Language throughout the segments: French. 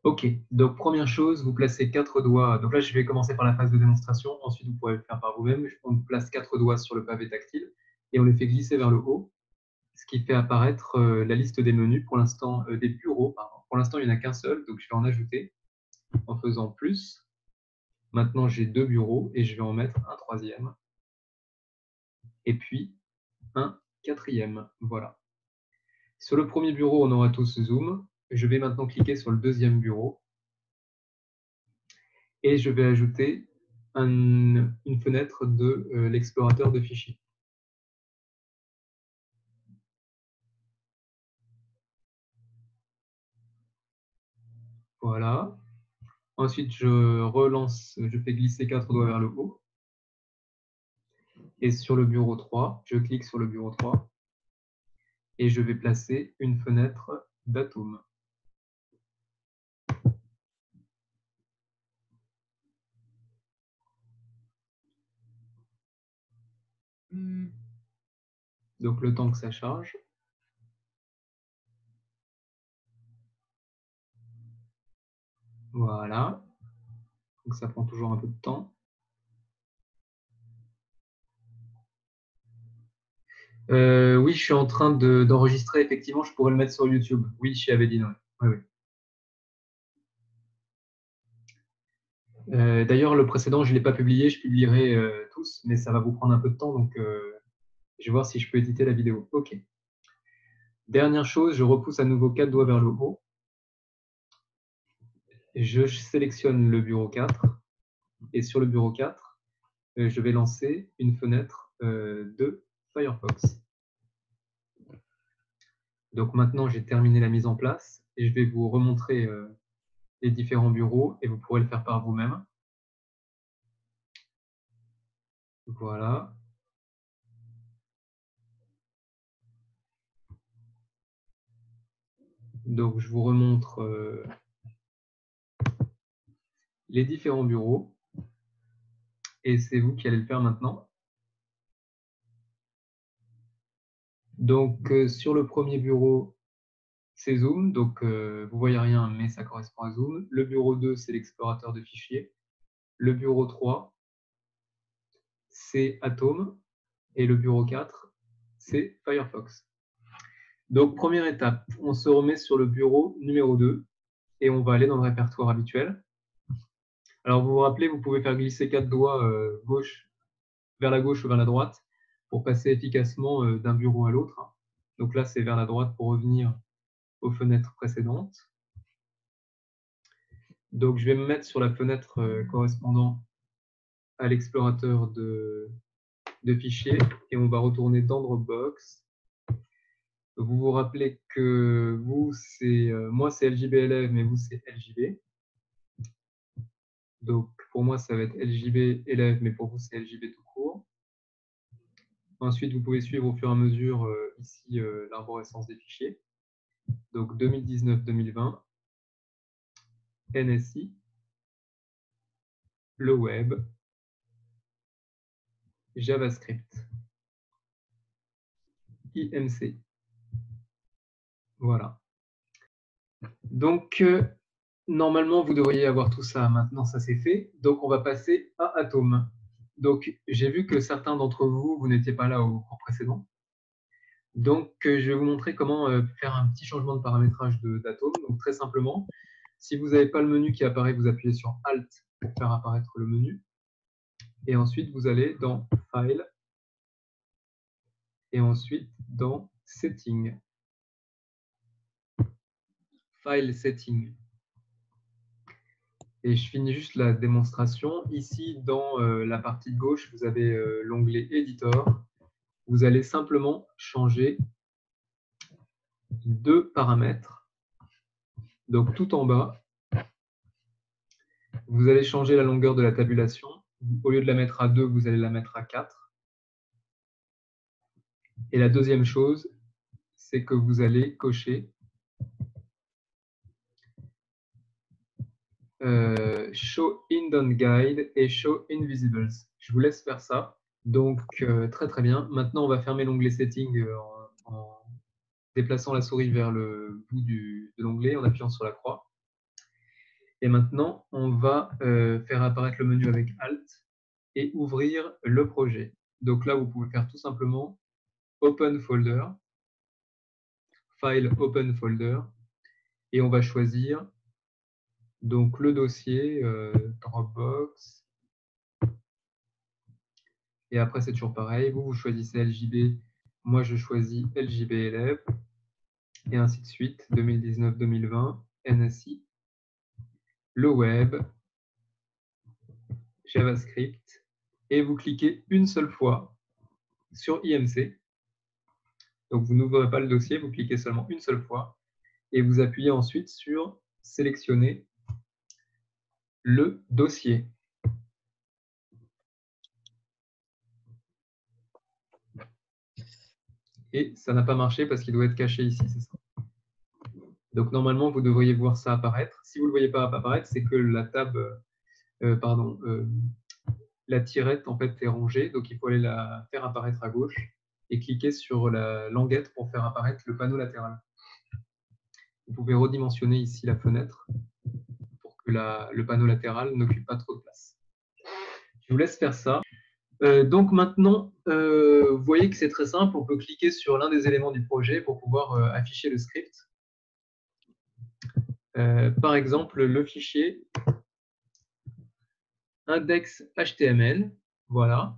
Ok, donc première chose, vous placez 4 doigts. Donc là, je vais commencer par la phase de démonstration. Ensuite, vous pourrez le faire par vous-même. On place 4 doigts sur le pavé tactile et on les fait glisser vers le haut, ce qui fait apparaître la liste des menus. Pour l'instant, des bureaux, pardon. Pour l'instant, il n'y en a qu'un seul, donc je vais en ajouter en faisant plus. Maintenant, j'ai 2 bureaux et je vais en mettre un troisième. Et puis, un quatrième. Voilà. Sur le premier bureau, on aura tous zoom. Je vais maintenant cliquer sur le deuxième bureau et je vais ajouter une fenêtre de l'explorateur de fichiers. Voilà. Ensuite, je relance, je fais glisser 4 doigts vers le haut. Et sur le bureau 3, je clique sur le bureau 3 et je vais placer une fenêtre d'Atom. Donc le temps que ça charge. Voilà. Donc ça prend toujours un peu de temps. Oui, je suis en train d'enregistrer. Effectivement, je pourrais le mettre sur YouTube. Oui, j'y avais dit non. Oui, oui. D'ailleurs, le précédent, je ne l'ai pas publié. Je publierai tous, mais ça va vous prendre un peu de temps. Donc, je vais voir si je peux éditer la vidéo. OK. Dernière chose, je repousse à nouveau 4 doigts vers le haut. Je sélectionne le bureau 4. Et sur le bureau 4, je vais lancer une fenêtre de Firefox. Donc maintenant, j'ai terminé la mise en place et je vais vous remontrer les différents bureaux et vous pourrez le faire par vous-même. Voilà. Donc, je vous remontre les différents bureaux et c'est vous qui allez le faire maintenant. Donc, sur le premier bureau, c'est Zoom. Donc, vous voyez rien, mais ça correspond à Zoom. Le bureau 2, c'est l'explorateur de fichiers. Le bureau 3, c'est Atom. Et le bureau 4, c'est Firefox. Donc, première étape, on se remet sur le bureau numéro 2 et on va aller dans le répertoire habituel. Alors, vous vous rappelez, vous pouvez faire glisser 4 doigts gauche, vers la gauche ou vers la droite pour passer efficacement d'un bureau à l'autre. Donc là, c'est vers la droite pour revenir aux fenêtres précédentes. Donc, je vais me mettre sur la fenêtre correspondant à l'explorateur de fichiers et on va retourner dans Dropbox. Vous vous rappelez que vous, c'est moi, c'est LJB élève, mais vous, c'est LJB. Donc, pour moi, ça va être LJB élève, mais pour vous, c'est LJB tout court. Ensuite, vous pouvez suivre au fur et à mesure ici l'arborescence des fichiers. Donc, 2019-2020, NSI, le web, JavaScript, IMC. Voilà. Donc, normalement, vous devriez avoir tout ça. Maintenant, ça c'est fait. Donc, on va passer à Atom. Donc, j'ai vu que certains d'entre vous, vous n'étiez pas là au cours précédent. Donc, je vais vous montrer comment faire un petit changement de paramétrage d'Atom. Donc, très simplement, si vous n'avez pas le menu qui apparaît, vous appuyez sur Alt pour faire apparaître le menu. Et ensuite, vous allez dans File et ensuite dans Setting. File Setting. Et je finis juste la démonstration. Ici, dans la partie de gauche, vous avez l'onglet Editor. Vous allez simplement changer 2 paramètres. Donc, tout en bas, vous allez changer la longueur de la tabulation. Au lieu de la mettre à 2, vous allez la mettre à 4. Et la deuxième chose, c'est que vous allez cocher Show Indent Guide et Show Invisibles. Je vous laisse faire ça. Donc, très très bien. Maintenant, on va fermer l'onglet Setting en déplaçant la souris vers le bout de l'onglet en appuyant sur la croix. Et maintenant, on va faire apparaître le menu avec Alt et ouvrir le projet. Donc là, vous pouvez faire tout simplement Open Folder, File Open Folder, et on va choisir donc le dossier Dropbox. Et après, c'est toujours pareil. Vous choisissez LJB. Moi, je choisis LJB élève. Et ainsi de suite. 2019-2020, NSI, le web, JavaScript. Et vous cliquez une seule fois sur IMC. Donc, vous n'ouvrez pas le dossier, vous cliquez seulement une seule fois. Et vous appuyez ensuite sur sélectionner le dossier. Et ça n'a pas marché parce qu'il doit être caché ici, c'est ça. Donc normalement, vous devriez voir ça apparaître. Si vous ne le voyez pas apparaître, c'est que la la tirette en fait est rangée. Donc il faut aller la faire apparaître à gauche et cliquer sur la languette pour faire apparaître le panneau latéral. Vous pouvez redimensionner ici la fenêtre pour que le panneau latéral n'occupe pas trop de place. Je vous laisse faire ça. Donc maintenant, vous voyez que c'est très simple. On peut cliquer sur l'un des éléments du projet pour pouvoir afficher le script. Par exemple, le fichier index.html. Voilà.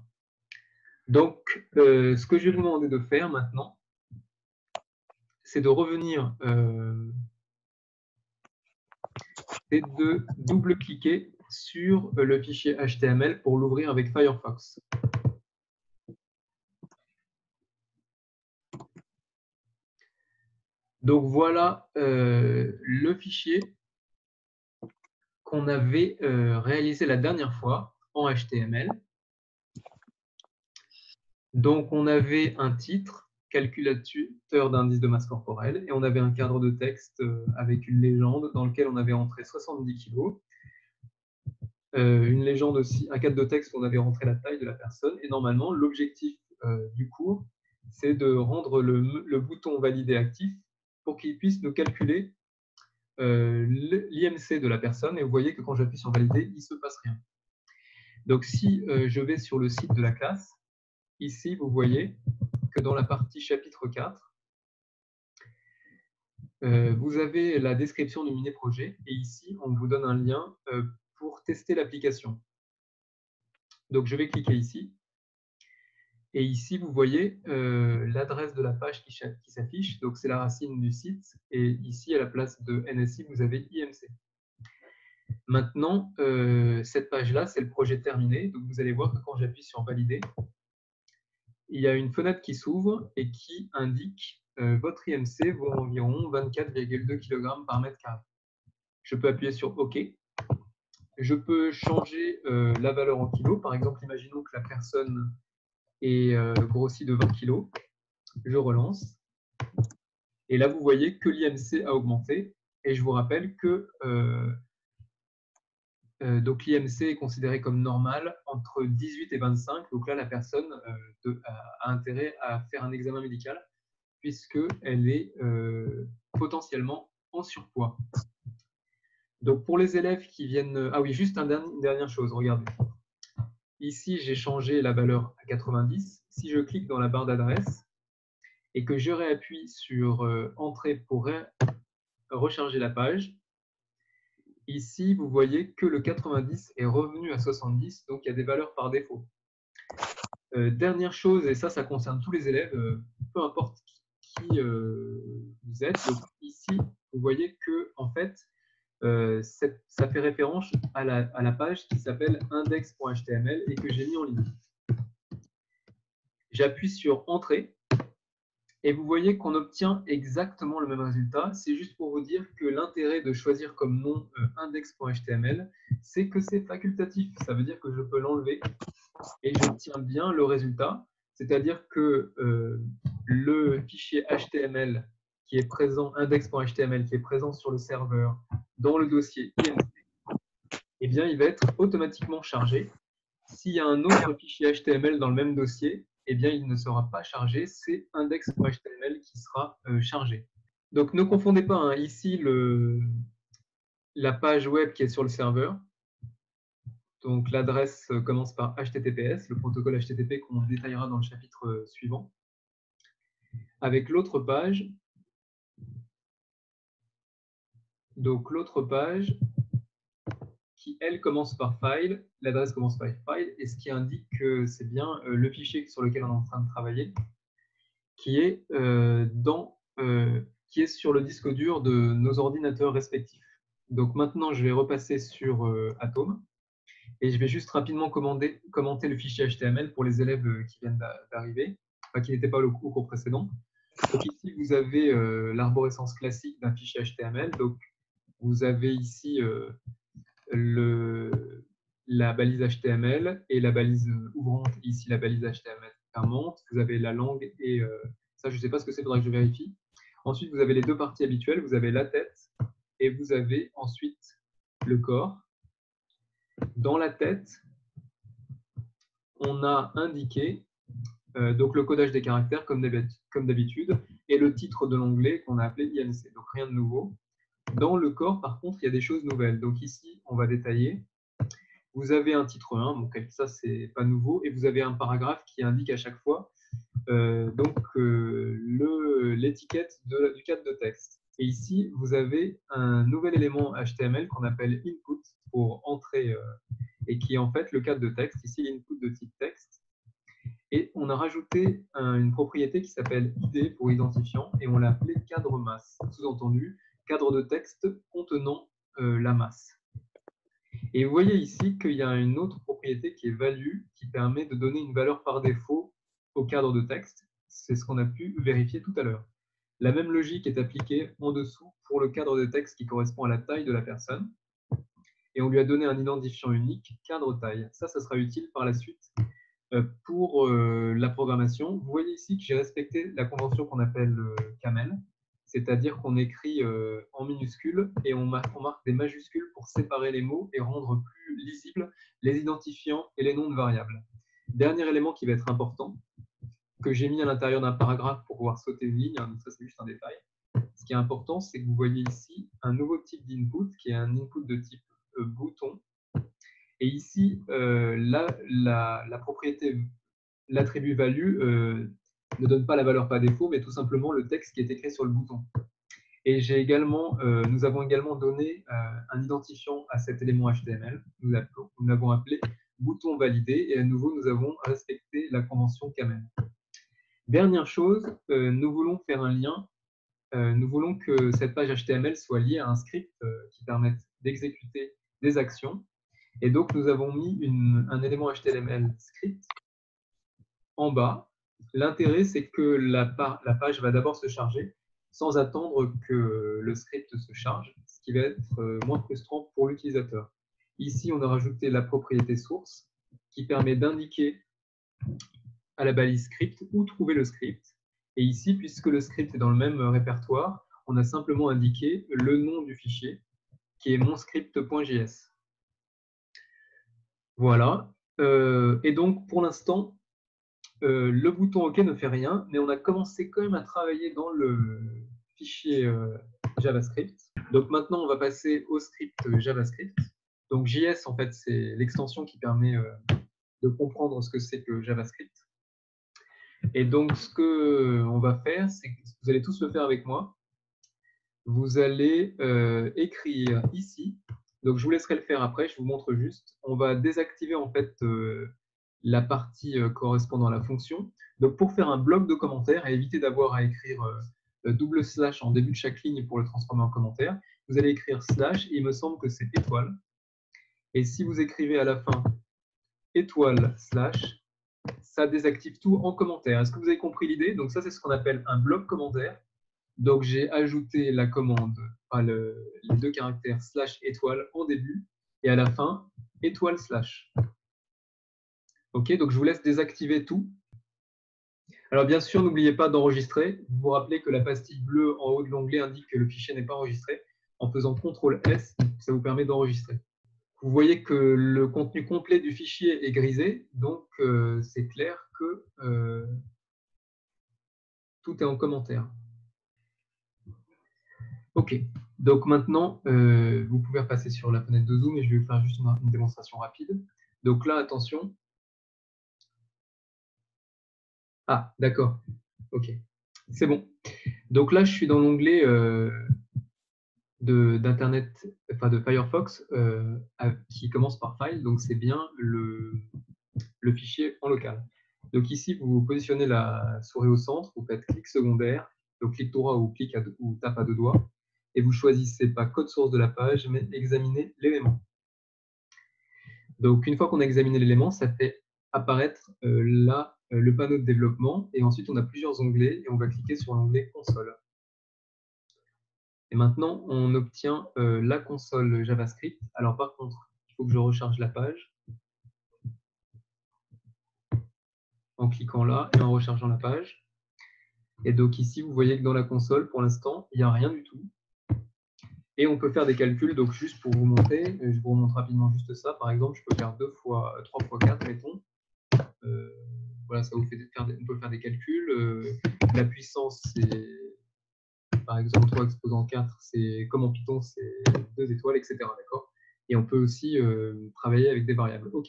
Donc, ce que je vais vous demander de faire maintenant, c'est de revenir et de double-cliquer sur le fichier HTML pour l'ouvrir avec Firefox. Donc voilà le fichier qu'on avait réalisé la dernière fois en HTML. Donc on avait un titre, calculateur d'indice de masse corporelle, et on avait un cadre de texte avec une légende dans lequel on avait entré 70 kg. Une légende aussi, un cadre de texte où on avait rentré la taille de la personne. Et normalement, l'objectif du cours, c'est de rendre le bouton valider actif pour qu'il puisse nous calculer l'IMC de la personne. Et vous voyez que quand j'appuie sur valider, il ne se passe rien. Donc si je vais sur le site de la classe, ici, vous voyez que dans la partie chapitre 4, vous avez la description du mini-projet. Et ici, on vous donne un lien pour tester l'application. Donc, je vais cliquer ici. Et ici, vous voyez l'adresse de la page qui s'affiche. Donc, c'est la racine du site. Et ici, à la place de NSI, vous avez IMC. Maintenant, cette page-là, c'est le projet terminé. Donc, vous allez voir que quand j'appuie sur valider, il y a une fenêtre qui s'ouvre et qui indique votre IMC vaut environ 24,2 kg par mètre carré. Je peux appuyer sur OK. Je peux changer la valeur en kilos. Par exemple, imaginons que la personne est grossie de 20 kg. Je relance. Et là, vous voyez que l'IMC a augmenté. Et je vous rappelle que donc l'IMC est considéré comme normal entre 18 et 25. Donc là, la personne a intérêt à faire un examen médical puisqu'elle est potentiellement en surpoids. Donc pour les élèves qui viennent... Ah oui, juste une dernière chose, regardez. Ici, j'ai changé la valeur à 90. Si je clique dans la barre d'adresse et que je réappuie sur Entrée pour recharger la page, ici, vous voyez que le 90 est revenu à 70, donc il y a des valeurs par défaut. Dernière chose, et ça concerne tous les élèves, peu importe qui vous êtes. Donc ici, vous voyez que en fait, ça fait référence à la page qui s'appelle index.html et que j'ai mis en ligne. J'appuie sur Entrée et vous voyez qu'on obtient exactement le même résultat. C'est juste pour vous dire que l'intérêt de choisir comme nom index.html, c'est que c'est facultatif. Ça veut dire que je peux l'enlever et j'obtiens bien le résultat. C'est-à-dire que le fichier HTML qui est présent, index.html, qui est présent sur le serveur dans le dossier IMC, eh bien, il va être automatiquement chargé. S'il y a un autre fichier HTML dans le même dossier, eh bien, il ne sera pas chargé. C'est index.html qui sera chargé. Donc, ne confondez pas, hein, ici, la page web qui est sur le serveur. Donc l'adresse commence par HTTPS, le protocole HTTP qu'on détaillera dans le chapitre suivant. Avec l'autre page, donc l'autre page qui, elle, commence par file, l'adresse commence par file, et ce qui indique que c'est bien le fichier sur lequel on est en train de travailler, qui est, qui est sur le disque dur de nos ordinateurs respectifs. Donc maintenant, je vais repasser sur Atom, et je vais juste rapidement commenter le fichier HTML pour les élèves qui viennent d'arriver, enfin, qui n'étaient pas au cours précédent. Donc ici, vous avez l'arborescence classique d'un fichier HTML. Donc, vous avez ici la balise HTML et la balise ouvrante, ici la balise HTML fermante. Vous avez la langue et ça, je ne sais pas ce que c'est, il faudra que je vérifie. Ensuite, vous avez les deux parties habituelles. Vous avez la tête et vous avez ensuite le corps. Dans la tête, on a indiqué donc le codage des caractères comme d'habitude et le titre de l'onglet qu'on a appelé INC. Donc rien de nouveau. Dans le corps, par contre, il y a des choses nouvelles. Donc ici, on va détailler. Vous avez un titre 1, donc ça, c'est pas nouveau, et vous avez un paragraphe qui indique à chaque fois l'étiquette du cadre de texte. Et ici, vous avez un nouvel élément HTML qu'on appelle input pour entrer, et qui est en fait le cadre de texte. Ici, l'input de type texte. Et on a rajouté une propriété qui s'appelle ID pour identifiant, et on l'a appelé cadre masse. Sous-entendu, cadre de texte contenant la masse. Et vous voyez ici qu'il y a une autre propriété qui est value, qui permet de donner une valeur par défaut au cadre de texte. C'est ce qu'on a pu vérifier tout à l'heure. La même logique est appliquée en dessous pour le cadre de texte qui correspond à la taille de la personne. Et on lui a donné un identifiant unique, cadre taille. Ça sera utile par la suite pour la programmation. Vous voyez ici que j'ai respecté la convention qu'on appelle Camel, c'est-à-dire qu'on écrit en minuscules et on marque des majuscules pour séparer les mots et rendre plus lisibles les identifiants et les noms de variables. Dernier élément qui va être important, que j'ai mis à l'intérieur d'un paragraphe pour pouvoir sauter une ligne, donc ça c'est juste un détail. Ce qui est important, c'est que vous voyez ici un nouveau type d'input qui est un input de type bouton. Et ici, la propriété, l'attribut value ne donne pas la valeur par défaut, mais tout simplement le texte qui est écrit sur le bouton. Et nous avons également donné un identifiant à cet élément HTML. Nous l'avons appelé bouton validé. Et à nouveau, nous avons respecté la convention Camel. Dernière chose, nous voulons faire un lien. Nous voulons que cette page HTML soit liée à un script qui permette d'exécuter des actions. Et donc, nous avons mis un élément HTML script en bas. L'intérêt, c'est que la page va d'abord se charger sans attendre que le script se charge, ce qui va être moins frustrant pour l'utilisateur. Ici, on a rajouté la propriété source qui permet d'indiquer à la balise script où trouver le script. Et ici, puisque le script est dans le même répertoire, on a simplement indiqué le nom du fichier qui est monscript.js. Voilà. Et donc, pour l'instant, le bouton OK ne fait rien, mais on a commencé quand même à travailler dans le fichier JavaScript. Donc maintenant, on va passer au script JavaScript. Donc JS, en fait, c'est l'extension qui permet de comprendre ce que c'est que JavaScript. Et donc, ce qu'on va faire, c'est que vous allez tous le faire avec moi. Vous allez écrire ici. Donc, je vous laisserai le faire après, je vous montre juste. On va désactiver en fait la partie correspondant à la fonction. Donc, pour faire un bloc de commentaires et éviter d'avoir à écrire double slash en début de chaque ligne pour le transformer en commentaire, vous allez écrire slash, et il me semble que c'est étoile. Et si vous écrivez à la fin étoile slash, ça désactive tout en commentaire. Est-ce que vous avez compris l'idée? Donc ça, c'est ce qu'on appelle un bloc commentaire. Donc j'ai ajouté la commande, les deux caractères slash étoile en début, et à la fin, étoile slash. OK, donc je vous laisse désactiver tout. Alors bien sûr, n'oubliez pas d'enregistrer. Vous vous rappelez que la pastille bleue en haut de l'onglet indique que le fichier n'est pas enregistré. En faisant CTRL S, ça vous permet d'enregistrer. Vous voyez que le contenu complet du fichier est grisé, donc c'est clair que tout est en commentaire. OK. Donc maintenant, vous pouvez repasser sur la fenêtre de Zoom et je vais vous faire juste une démonstration rapide. Donc là, attention. Ah, d'accord. OK. C'est bon. Donc là, je suis dans l'onglet d'Internet, enfin de Firefox, qui commence par File. Donc c'est bien le fichier en local. Donc ici, vous positionnez la souris au centre, vous faites clic secondaire, donc clic droit ou clic ou tape à deux doigts, et vous choisissez pas code source de la page, mais examiner l'élément. Donc une fois qu'on a examiné l'élément, ça fait apparaître là le panneau de développement, et ensuite on a plusieurs onglets, et on va cliquer sur l'onglet console. Et maintenant, on obtient la console JavaScript. Alors par contre, il faut que je recharge la page en cliquant là et en rechargeant la page. Et donc ici, vous voyez que dans la console, pour l'instant, il n'y a rien du tout. Et on peut faire des calculs. Donc juste pour vous montrer, je vous remontre rapidement juste ça. Par exemple, je peux faire 2 fois 3 fois 4, mettons. Voilà, ça vous fait faire on peut faire des calculs. La puissance, c'est par exemple 3 exposant 4, c'est comme en Python, c'est 2 étoiles, etc. D'accord. Et on peut aussi travailler avec des variables. OK.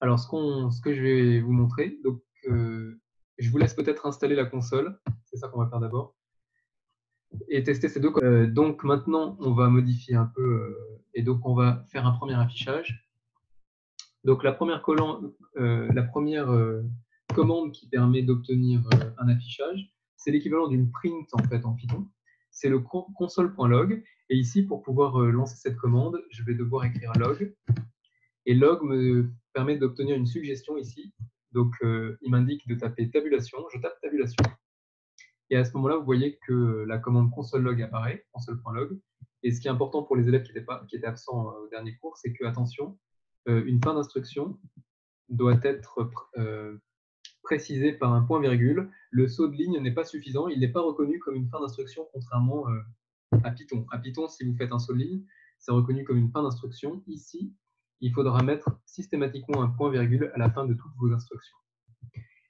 Alors, ce que je vais vous montrer, donc, je vous laisse peut-être installer la console. C'est ça qu'on va faire d'abord. Et tester ces deux. Donc maintenant, on va modifier un peu et donc on va faire un premier affichage. Donc la première commande qui permet d'obtenir un affichage, c'est l'équivalent d'une print en fait en Python. C'est le console.log. Et ici, pour pouvoir lancer cette commande, je vais devoir écrire log. Et log me permet d'obtenir une suggestion ici. Donc il m'indique de taper tabulation. Je tape tabulation. Et à ce moment-là, vous voyez que la commande console.log apparaît, console.log. Et ce qui est important pour les élèves qui étaient absents au dernier cours, c'est que, attention, une fin d'instruction doit être précisée par un point-virgule. Le saut de ligne n'est pas suffisant, il n'est pas reconnu comme une fin d'instruction, contrairement à Python. À Python, si vous faites un saut de ligne, c'est reconnu comme une fin d'instruction. Ici, il faudra mettre systématiquement un point-virgule à la fin de toutes vos instructions.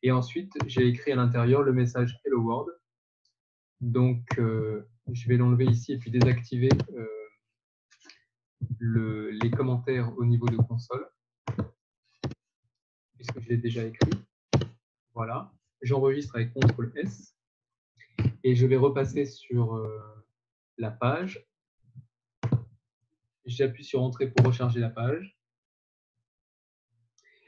Et ensuite, j'ai écrit à l'intérieur le message Hello World. Donc, je vais l'enlever ici et puis désactiver les commentaires au niveau de console, puisque je l'ai déjà écrit. Voilà. J'enregistre avec CTRL-S et je vais repasser sur la page. J'appuie sur Entrée pour recharger la page.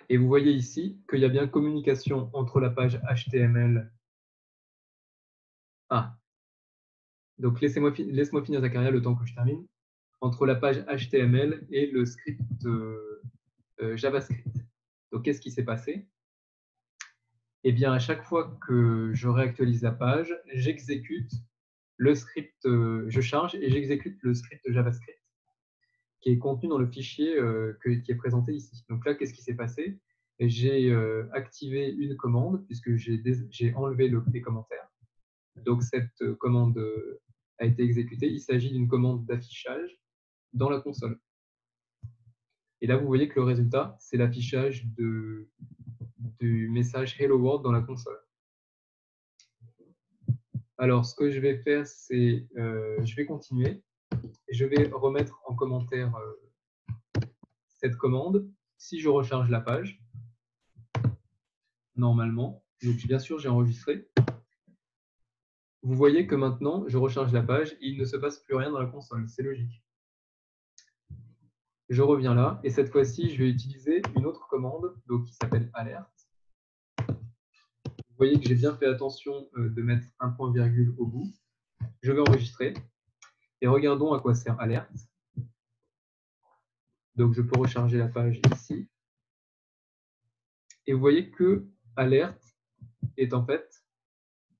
Et vous voyez ici qu'il y a bien communication entre la page HTML. Ah, donc laisse-moi finir Zacharia le temps que je termine. Entre la page HTML et le script JavaScript. Donc qu'est-ce qui s'est passé? Eh bien, à chaque fois que je réactualise la page, j'exécute le script, je charge et j'exécute le script JavaScript qui est contenu dans le fichier qui est présenté ici. Donc là, qu'est-ce qui s'est passé? J'ai activé une commande puisque j'ai enlevé les commentaires. Donc cette commande a été exécutée. Il s'agit d'une commande d'affichage dans la console. Et là, vous voyez que le résultat, c'est l'affichage du message Hello World dans la console. Alors, ce que je vais faire, c'est je vais continuer. Et je vais remettre en commentaire cette commande. Si je recharge la page, normalement, donc bien sûr, j'ai enregistré. Vous voyez que maintenant, je recharge la page et il ne se passe plus rien dans la console. C'est logique. Je reviens là et cette fois-ci, je vais utiliser une autre commande donc, qui s'appelle alert. Vous voyez que j'ai bien fait attention de mettre un point-virgule au bout. Je vais enregistrer et regardons à quoi sert alert. Donc, je peux recharger la page ici. Et vous voyez que alert est en fait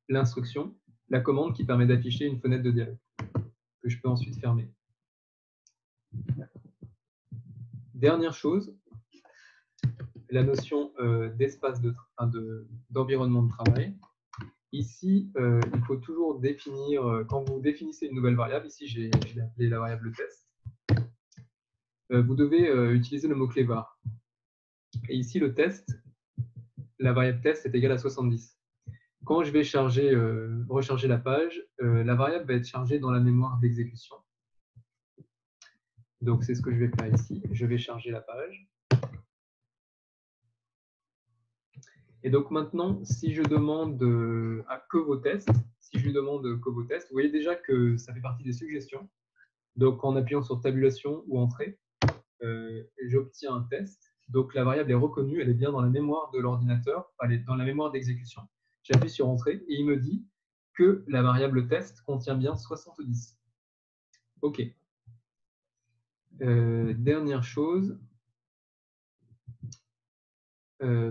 l'instruction, la commande qui permet d'afficher une fenêtre de dialogue que je peux ensuite fermer. Dernière chose, la notion d'espace d'environnement de travail. Ici, il faut toujours définir, quand vous définissez une nouvelle variable, ici j'ai appelé la variable test, vous devez utiliser le mot-clé var. Et ici, le test, la variable test est égale à 70. Quand je vais recharger la page, la variable va être chargée dans la mémoire d'exécution. Donc, c'est ce que je vais faire ici. Je vais charger la page. Et donc maintenant, si je demande que vos tests, vous voyez déjà que ça fait partie des suggestions. Donc, en appuyant sur tabulation ou entrée, j'obtiens un test. Donc, la variable est reconnue, elle est bien dans la mémoire de l'ordinateur, elle est dans la mémoire d'exécution. J'appuie sur entrée et il me dit que la variable test contient bien 70. OK. Dernière chose.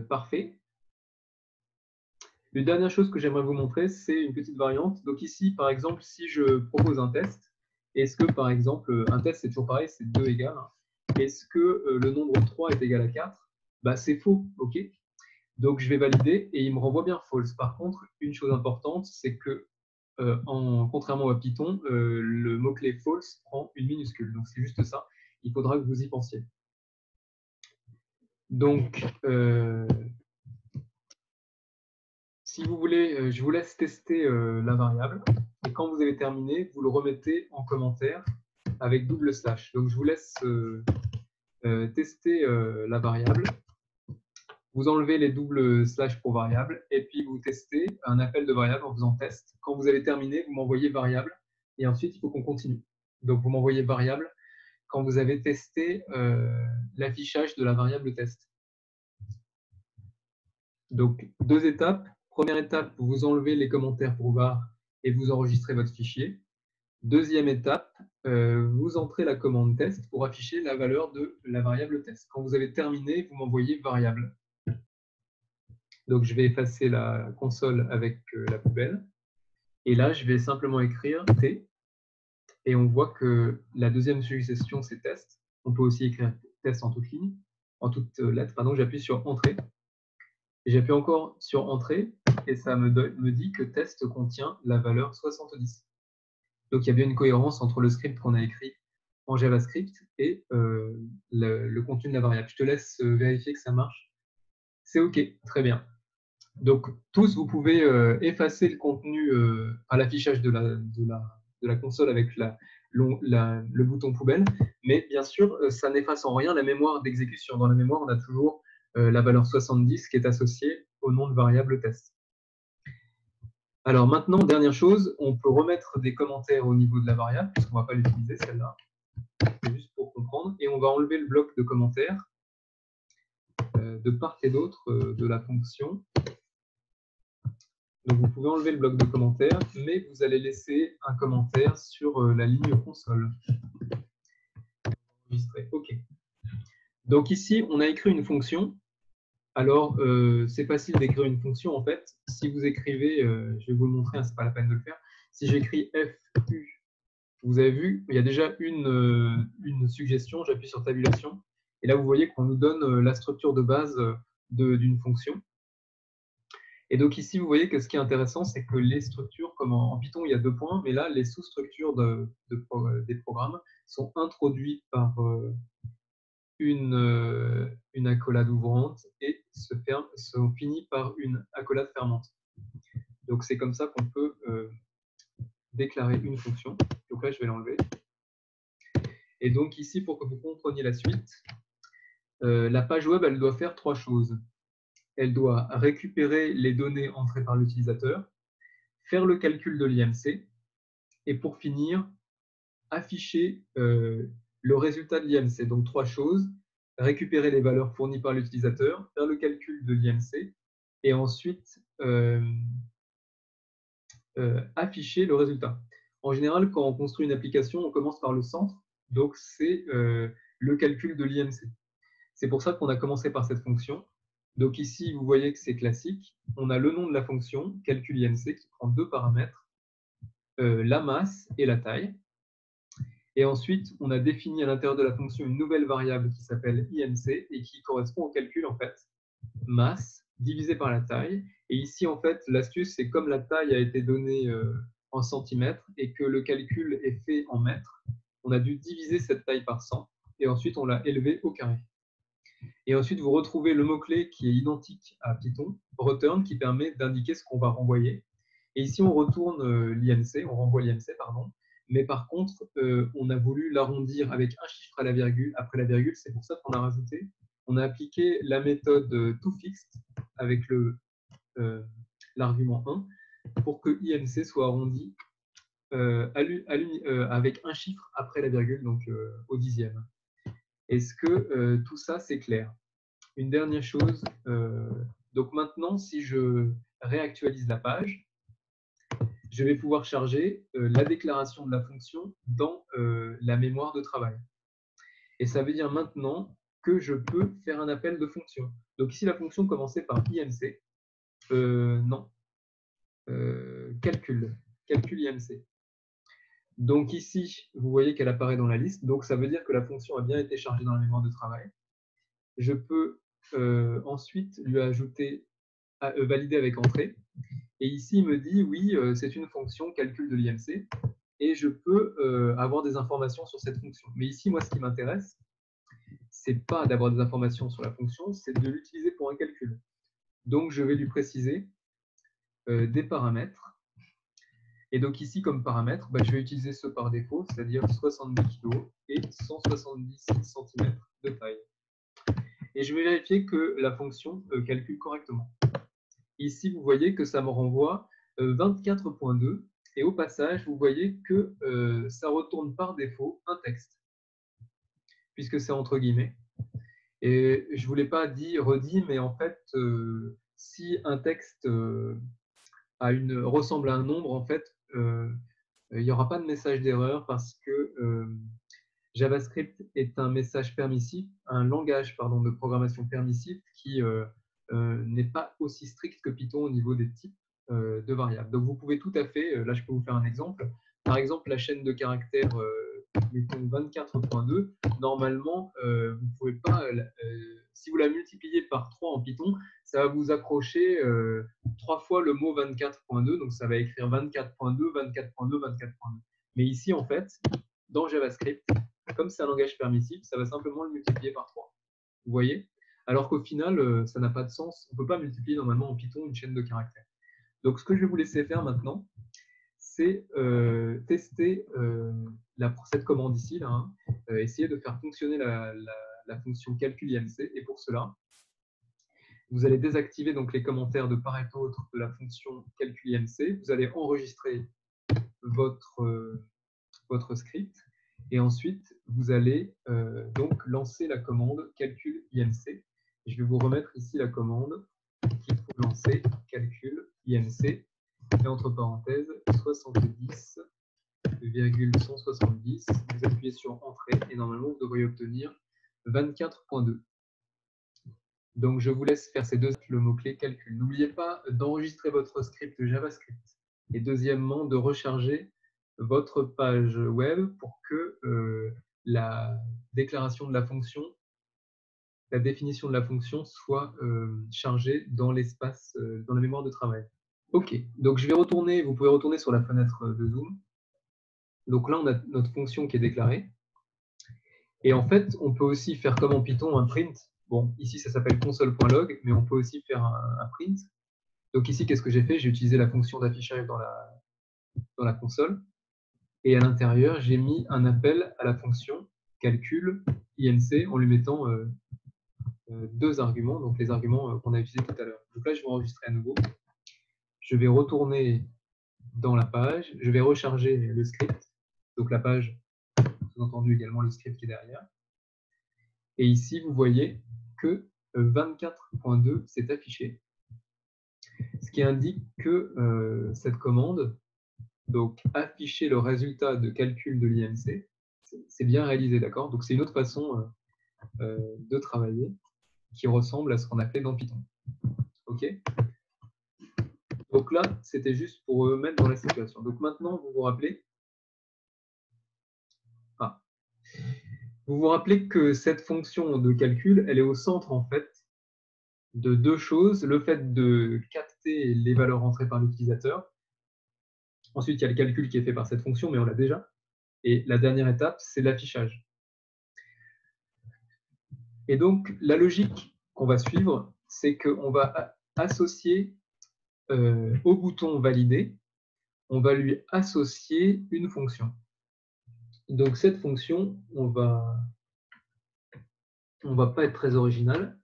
Parfait. Une dernière chose que j'aimerais vous montrer, c'est une petite variante. Donc ici, par exemple, si je propose un test, est-ce que, par exemple, un test, c'est toujours pareil, c'est 2 égales. Est-ce que le nombre 3 est égal à 4? Bah, c'est faux, OK. Donc, je vais valider et il me renvoie bien false. Par contre, une chose importante, c'est que, contrairement à Python, le mot-clé false prend une minuscule. Donc, c'est juste ça. Il faudra que vous y pensiez. Donc, si vous voulez, je vous laisse tester la variable. Et quand vous avez terminé, vous le remettez en commentaire avec double slash. Donc, je vous laisse tester la variable. Vous enlevez les doubles slash pour variable et puis vous testez un appel de variable en faisant test. Quand vous avez terminé, vous m'envoyez variable et ensuite, il faut qu'on continue. Donc, vous m'envoyez variable quand vous avez testé l'affichage de la variable test. Donc, 2 étapes. Première étape, vous enlevez les commentaires pour var et vous enregistrez votre fichier. Deuxième étape, vous entrez la commande test pour afficher la valeur de la variable test. Quand vous avez terminé, vous m'envoyez variable. Donc, je vais effacer la console avec la poubelle. Et là, je vais simplement écrire T. Et on voit que la deuxième suggestion, c'est test. On peut aussi écrire test en toute ligne, en toute lettre. Pardon, j'appuie sur entrée. Et j'appuie encore sur entrée et ça me dit que test contient la valeur 70. Donc il y a bien une cohérence entre le script qu'on a écrit en JavaScript et le contenu de la variable. Je te laisse vérifier que ça marche. C'est OK, très bien. Donc tous, vous pouvez effacer le contenu à l'affichage de la console avec le bouton poubelle, mais bien sûr, ça n'efface en rien la mémoire d'exécution. Dans la mémoire, on a toujours la valeur 70 qui est associée au nom de variable test. Alors maintenant, dernière chose, on peut remettre des commentaires au niveau de la variable, puisqu'on ne va pas l'utiliser celle-là. C'est juste pour comprendre. Et on va enlever le bloc de commentaires de part et d'autre de la fonction. Donc vous pouvez enlever le bloc de commentaires, mais vous allez laisser un commentaire sur la ligne console. OK. Donc ici, on a écrit une fonction. Alors, c'est facile d'écrire une fonction, en fait. Si vous écrivez, je vais vous le montrer, hein, ce n'est pas la peine de le faire. Si j'écris FU, vous avez vu, il y a déjà une suggestion, j'appuie sur tabulation. Et là, vous voyez qu'on nous donne la structure de base d'une fonction. Et donc ici, vous voyez que ce qui est intéressant, c'est que les structures, comme en Python, il y a 2 points, mais là, les sous-structures des programmes sont introduites par une accolade ouvrante et sont finies par une accolade fermante. Donc c'est comme ça qu'on peut déclarer une fonction. Donc là, je vais l'enlever. Et donc ici, pour que vous compreniez la suite, la page web, elle doit faire 3 choses. Elle doit récupérer les données entrées par l'utilisateur, faire le calcul de l'IMC, et pour finir, afficher le résultat de l'IMC. Donc 3 choses, récupérer les valeurs fournies par l'utilisateur, faire le calcul de l'IMC, et ensuite afficher le résultat. En général, quand on construit une application, on commence par le centre, donc c'est le calcul de l'IMC. C'est pour ça qu'on a commencé par cette fonction. Donc ici, vous voyez que c'est classique. On a le nom de la fonction, calcul IMC, qui prend 2 paramètres, la masse et la taille. Et ensuite, on a défini à l'intérieur de la fonction une nouvelle variable qui s'appelle IMC et qui correspond au calcul, en fait, masse divisé par la taille. Et ici, en fait, l'astuce, c'est comme la taille a été donnée en centimètres et que le calcul est fait en mètres, on a dû diviser cette taille par 100 et ensuite, on l'a élevé au carré. Et ensuite, vous retrouvez le mot-clé qui est identique à Python, return, qui permet d'indiquer ce qu'on va renvoyer. Et ici, on retourne l'IMC, on renvoie l'IMC, pardon. Mais par contre, on a voulu l'arrondir avec un chiffre à la virgule, après la virgule. C'est pour ça qu'on a rajouté. On a appliqué la méthode toFixed avec l'argument 1 pour que IMC soit arrondi avec un chiffre après la virgule, donc au dixième. Est-ce que tout ça, c'est clair? Une dernière chose, donc maintenant, si je réactualise la page, je vais pouvoir charger la déclaration de la fonction dans la mémoire de travail. Et ça veut dire maintenant que je peux faire un appel de fonction. Donc ici, la fonction commençait par IMC. Non. Calcul IMC. Donc ici, vous voyez qu'elle apparaît dans la liste. Donc ça veut dire que la fonction a bien été chargée dans la mémoire de travail. Je peux ensuite lui ajouter, valider avec entrée. Et ici, il me dit, oui, c'est une fonction calcul de l'IMC. Et je peux avoir des informations sur cette fonction. Mais ici, moi, ce qui m'intéresse, c'est pas d'avoir des informations sur la fonction, c'est de l'utiliser pour un calcul. Donc, je vais lui préciser des paramètres. Et donc ici, comme paramètre, je vais utiliser ceux par défaut, c'est-à-dire 70 kg et 170 cm de taille. Et je vais vérifier que la fonction calcule correctement. Ici, vous voyez que ça me renvoie 24.2. Et au passage, vous voyez que ça retourne par défaut un texte, puisque c'est entre guillemets. Et je ne vous l'ai pas redit, mais en fait, si un texte ressemble à un nombre, en fait, il n'y aura pas de message d'erreur parce que JavaScript est un message permissif, un langage de programmation permissif qui n'est pas aussi strict que Python au niveau des types de variables. Donc vous pouvez tout à fait, là je peux vous faire un exemple, par exemple la chaîne de caractères, mettons 24.2, normalement vous ne pouvez pas, si vous la multipliez par 3 en Python, ça va vous accrocher 3 fois le mot 24.2, donc ça va écrire 24.2, 24.2, 24.2. Mais ici en fait, dans JavaScript, comme c'est un langage permissif, ça va simplement le multiplier par 3. Vous voyez? Alors qu'au final, ça n'a pas de sens. On ne peut pas multiplier normalement en Python une chaîne de caractères. Donc, ce que je vais vous laisser faire maintenant, c'est tester cette commande ici, là, essayer de faire fonctionner la fonction calcul IMC. Et pour cela, vous allez désactiver donc les commentaires de part et d'autre de la fonction calcul IMC. Vous allez enregistrer votre script. Et ensuite, vous allez donc lancer la commande calcul IMC. Je vais vous remettre ici la commande qu'il faut lancer calcul IMC et entre parenthèses 70,170. Vous appuyez sur entrée et normalement vous devriez obtenir 24.2. Donc je vous laisse faire ces deux, le mot-clé calcul. N'oubliez pas d'enregistrer votre script JavaScript et deuxièmement de recharger votre page web pour que la déclaration de la fonction, la définition de la fonction soit chargée dans l'espace, dans la mémoire de travail. Ok, donc je vais retourner, vous pouvez retourner sur la fenêtre de Zoom. Donc là, on a notre fonction qui est déclarée. Et en fait, on peut aussi faire comme en Python un print. Bon, ici, ça s'appelle console.log, mais on peut aussi faire un print. Donc ici, qu'est-ce que j'ai fait? J'ai utilisé la fonction d'affichage dans la console. Et à l'intérieur, j'ai mis un appel à la fonction calcul IMC en lui mettant deux arguments, donc les arguments qu'on a utilisés tout à l'heure. Donc là, je vais enregistrer à nouveau. Je vais retourner dans la page. Je vais recharger le script. Donc la page, sous-entendu également le script qui est derrière. Et ici, vous voyez que 24.2 s'est affiché. Ce qui indique que cette commande, donc afficher le résultat de calcul de l'IMC, c'est bien réalisé, d'accord? Donc c'est une autre façon de travailler qui ressemble à ce qu'on a fait dans Python. OK? Donc là, c'était juste pour mettre dans la situation. Donc maintenant, vous vous rappelez vous vous rappelez que cette fonction de calcul, elle est au centre en fait de deux choses. Le fait de capter les valeurs rentrées par l'utilisateur. Ensuite, il y a le calcul qui est fait par cette fonction, mais on l'a déjà. Et la dernière étape, c'est l'affichage. Et donc, la logique qu'on va suivre, c'est qu'on va associer au bouton valider, on va lui associer une fonction. Donc, cette fonction, on va pas être très original.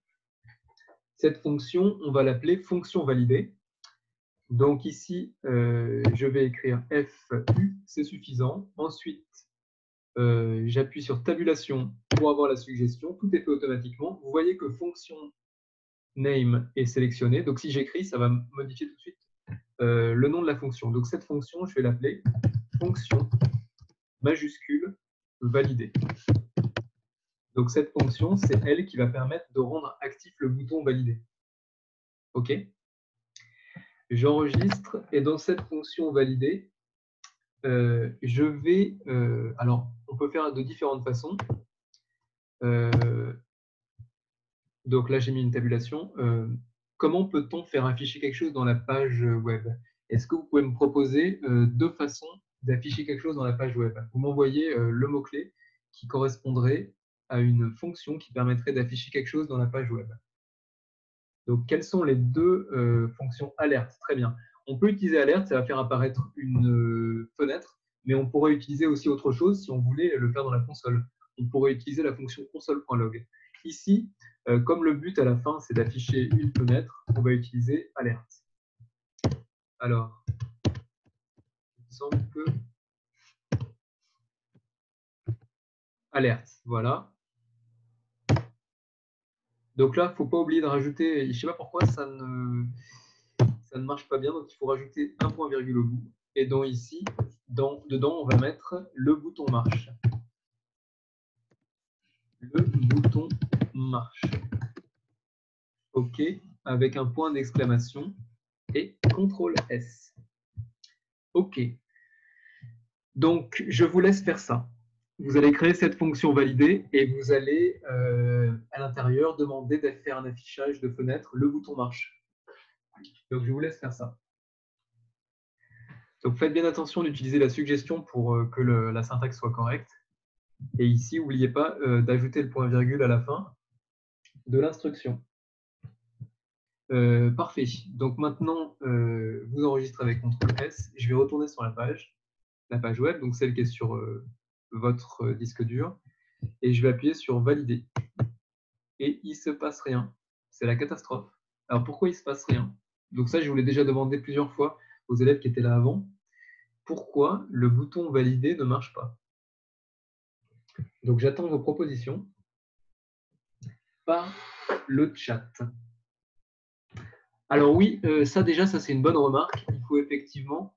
Cette fonction, on va l'appeler fonction validée. Donc ici, je vais écrire FU, c'est suffisant. Ensuite, j'appuie sur tabulation pour avoir la suggestion. Tout est fait automatiquement. Vous voyez que fonction name est sélectionné. Donc si j'écris, ça va modifier tout de suite le nom de la fonction. Donc cette fonction, je vais l'appeler fonction majuscule validée. Donc cette fonction, c'est elle qui va permettre de rendre actif le bouton validé. OK? J'enregistre et dans cette fonction validée, je vais... alors, on peut faire de différentes façons. Donc là, j'ai mis une tabulation. Comment peut-on faire afficher quelque chose dans la page web? Est-ce que vous pouvez me proposer deux façons d'afficher quelque chose dans la page web? Vous m'envoyez le mot-clé qui correspondrait à une fonction qui permettrait d'afficher quelque chose dans la page web. Donc, quelles sont les deux fonctions alerte? Très bien. On peut utiliser alerte, ça va faire apparaître une fenêtre, mais on pourrait utiliser aussi autre chose si on voulait le faire dans la console. On pourrait utiliser la fonction console.log. Ici, comme le but à la fin, c'est d'afficher une fenêtre, on va utiliser alerte. Alors, il me semble que... Alerte, voilà. Donc là, il ne faut pas oublier de rajouter, je ne sais pas pourquoi ça ne marche pas bien, donc il faut rajouter un point virgule au bout. Et donc ici, dedans, on va mettre le bouton marche. Le bouton marche. OK, avec un point d'exclamation et CTRL S. OK. Donc, je vous laisse faire ça. Vous allez créer cette fonction validée et vous allez, à l'intérieur, demander de faire un affichage de fenêtre, le bouton marche. Donc, je vous laisse faire ça. Donc, faites bien attention d'utiliser la suggestion pour que la syntaxe soit correcte. Et ici, n'oubliez pas d'ajouter le point virgule à la fin de l'instruction. Parfait. Donc maintenant, vous enregistrez avec CTRL S. Je vais retourner sur la page web, donc celle qui est sur votre disque dur. Et je vais appuyer sur Valider. Et il ne se passe rien. C'est la catastrophe. Alors pourquoi il ne se passe rien? Donc ça, je vous l'ai déjà demandé plusieurs fois aux élèves qui étaient là avant. Pourquoi le bouton Valider ne marche pas? Donc j'attends vos propositions par le chat. Alors oui, ça déjà, ça c'est une bonne remarque. Il faut effectivement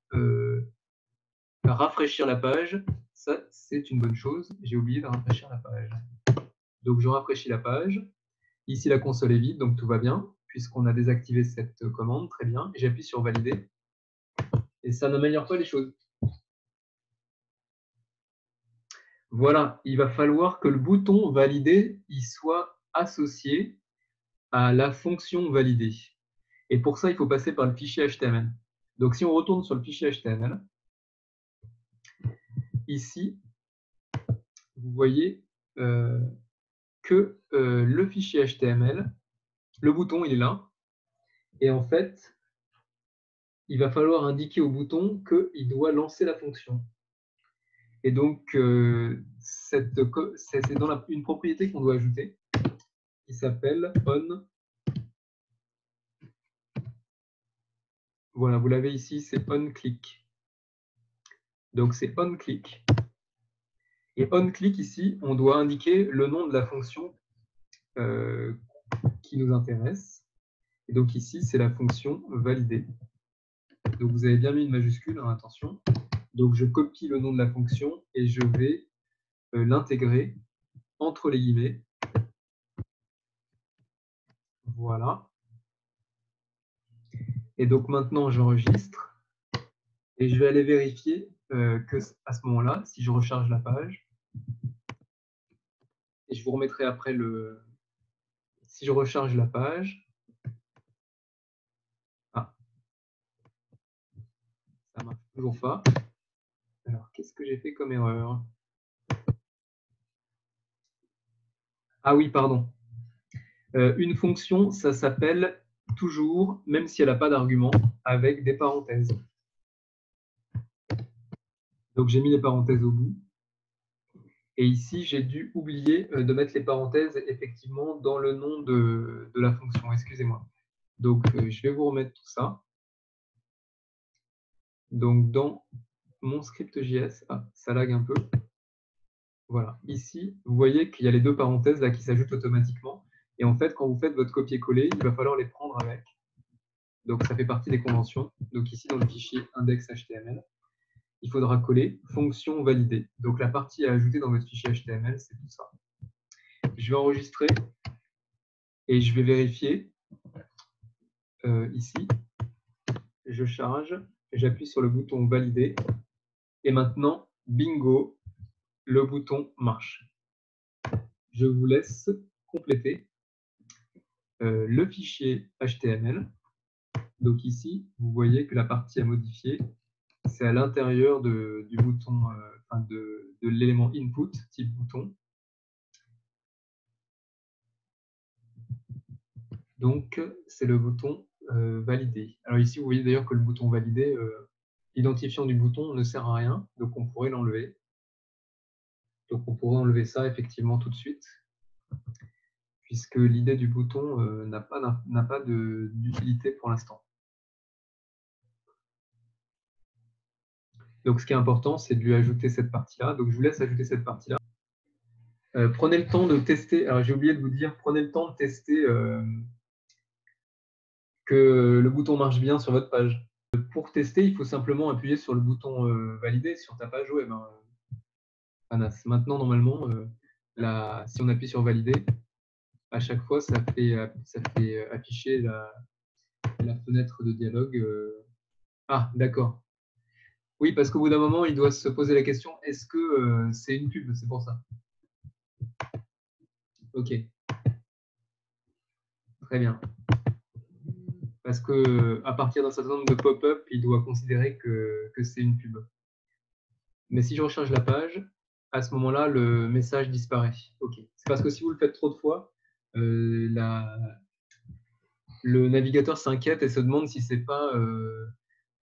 rafraîchir la page. Ça, c'est une bonne chose. J'ai oublié de rafraîchir la page. Donc je rafraîchis la page. Ici, la console est vide, donc tout va bien, puisqu'on a désactivé cette commande. Très bien. J'appuie sur Valider. Et ça n'améliore pas les choses. Voilà, il va falloir que le bouton Valider il soit associé à la fonction validée. Et pour ça, il faut passer par le fichier HTML. Donc si on retourne sur le fichier HTML, ici, vous voyez que le fichier HTML, le bouton, il est là. Et en fait, il va falloir indiquer au bouton qu'il doit lancer la fonction. Et donc, c'est dans une propriété qu'on doit ajouter qui s'appelle on. Voilà, vous l'avez ici, c'est onClick. Donc, c'est onClick. Et onClick, ici, on doit indiquer le nom de la fonction qui nous intéresse. Et donc, ici, c'est la fonction validée. Donc, vous avez bien mis une majuscule, hein, attention. Donc, je copie le nom de la fonction et je vais l'intégrer entre les guillemets. Voilà. Et donc, maintenant, j'enregistre. Et je vais aller vérifier que à ce moment-là, si je recharge la page, et je vous remettrai après le... Si je recharge la page, ah, ça marche toujours pas. Alors, qu'est-ce que j'ai fait comme erreur? Ah oui, pardon. Une fonction, ça s'appelle toujours, même si elle n'a pas d'argument, avec des parenthèses. Donc j'ai mis les parenthèses au bout. Et ici, j'ai dû oublier de mettre les parenthèses effectivement dans le nom de la fonction. Excusez-moi. Donc je vais vous remettre tout ça. Donc dans mon script JS, ça lag un peu. Voilà. Ici, vous voyez qu'il y a les deux parenthèses là qui s'ajoutent automatiquement. Et en fait, quand vous faites votre copier-coller, il va falloir les prendre avec. Donc ça fait partie des conventions. Donc ici, dans le fichier index.html, il faudra coller fonction validée. Donc la partie à ajouter dans votre fichier HTML, c'est tout ça. Je vais enregistrer et je vais vérifier ici. Je charge, j'appuie sur le bouton valider et maintenant, bingo, le bouton marche. Je vous laisse compléter le fichier HTML. Donc ici, vous voyez que la partie à modifier, c'est à l'intérieur du bouton, de l'élément input, type bouton. Donc, c'est le bouton valider. Alors ici, vous voyez d'ailleurs que le bouton valider, l'identifiant du bouton ne sert à rien, donc on pourrait l'enlever. Donc on pourrait enlever ça effectivement tout de suite, puisque l'idée du bouton n'a pas d'utilité pour l'instant. Donc ce qui est important, c'est de lui ajouter cette partie-là. Donc je vous laisse ajouter cette partie-là. Prenez le temps de tester. Alors j'ai oublié de vous dire, prenez le temps de tester que le bouton marche bien sur votre page. Pour tester, il faut simplement appuyer sur le bouton valider sur ta page web. Maintenant, normalement, si on appuie sur valider, à chaque fois, ça fait afficher la fenêtre de dialogue. Ah, d'accord. Oui, parce qu'au bout d'un moment, il doit se poser la question, est-ce que c'est une pub? C'est pour ça. OK. Très bien. Parce qu'à partir d'un certain nombre de pop-up, il doit considérer que c'est une pub. Mais si je recharge la page, à ce moment-là, le message disparaît. OK. C'est parce que si vous le faites trop de fois, le navigateur s'inquiète et se demande si ce n'est pas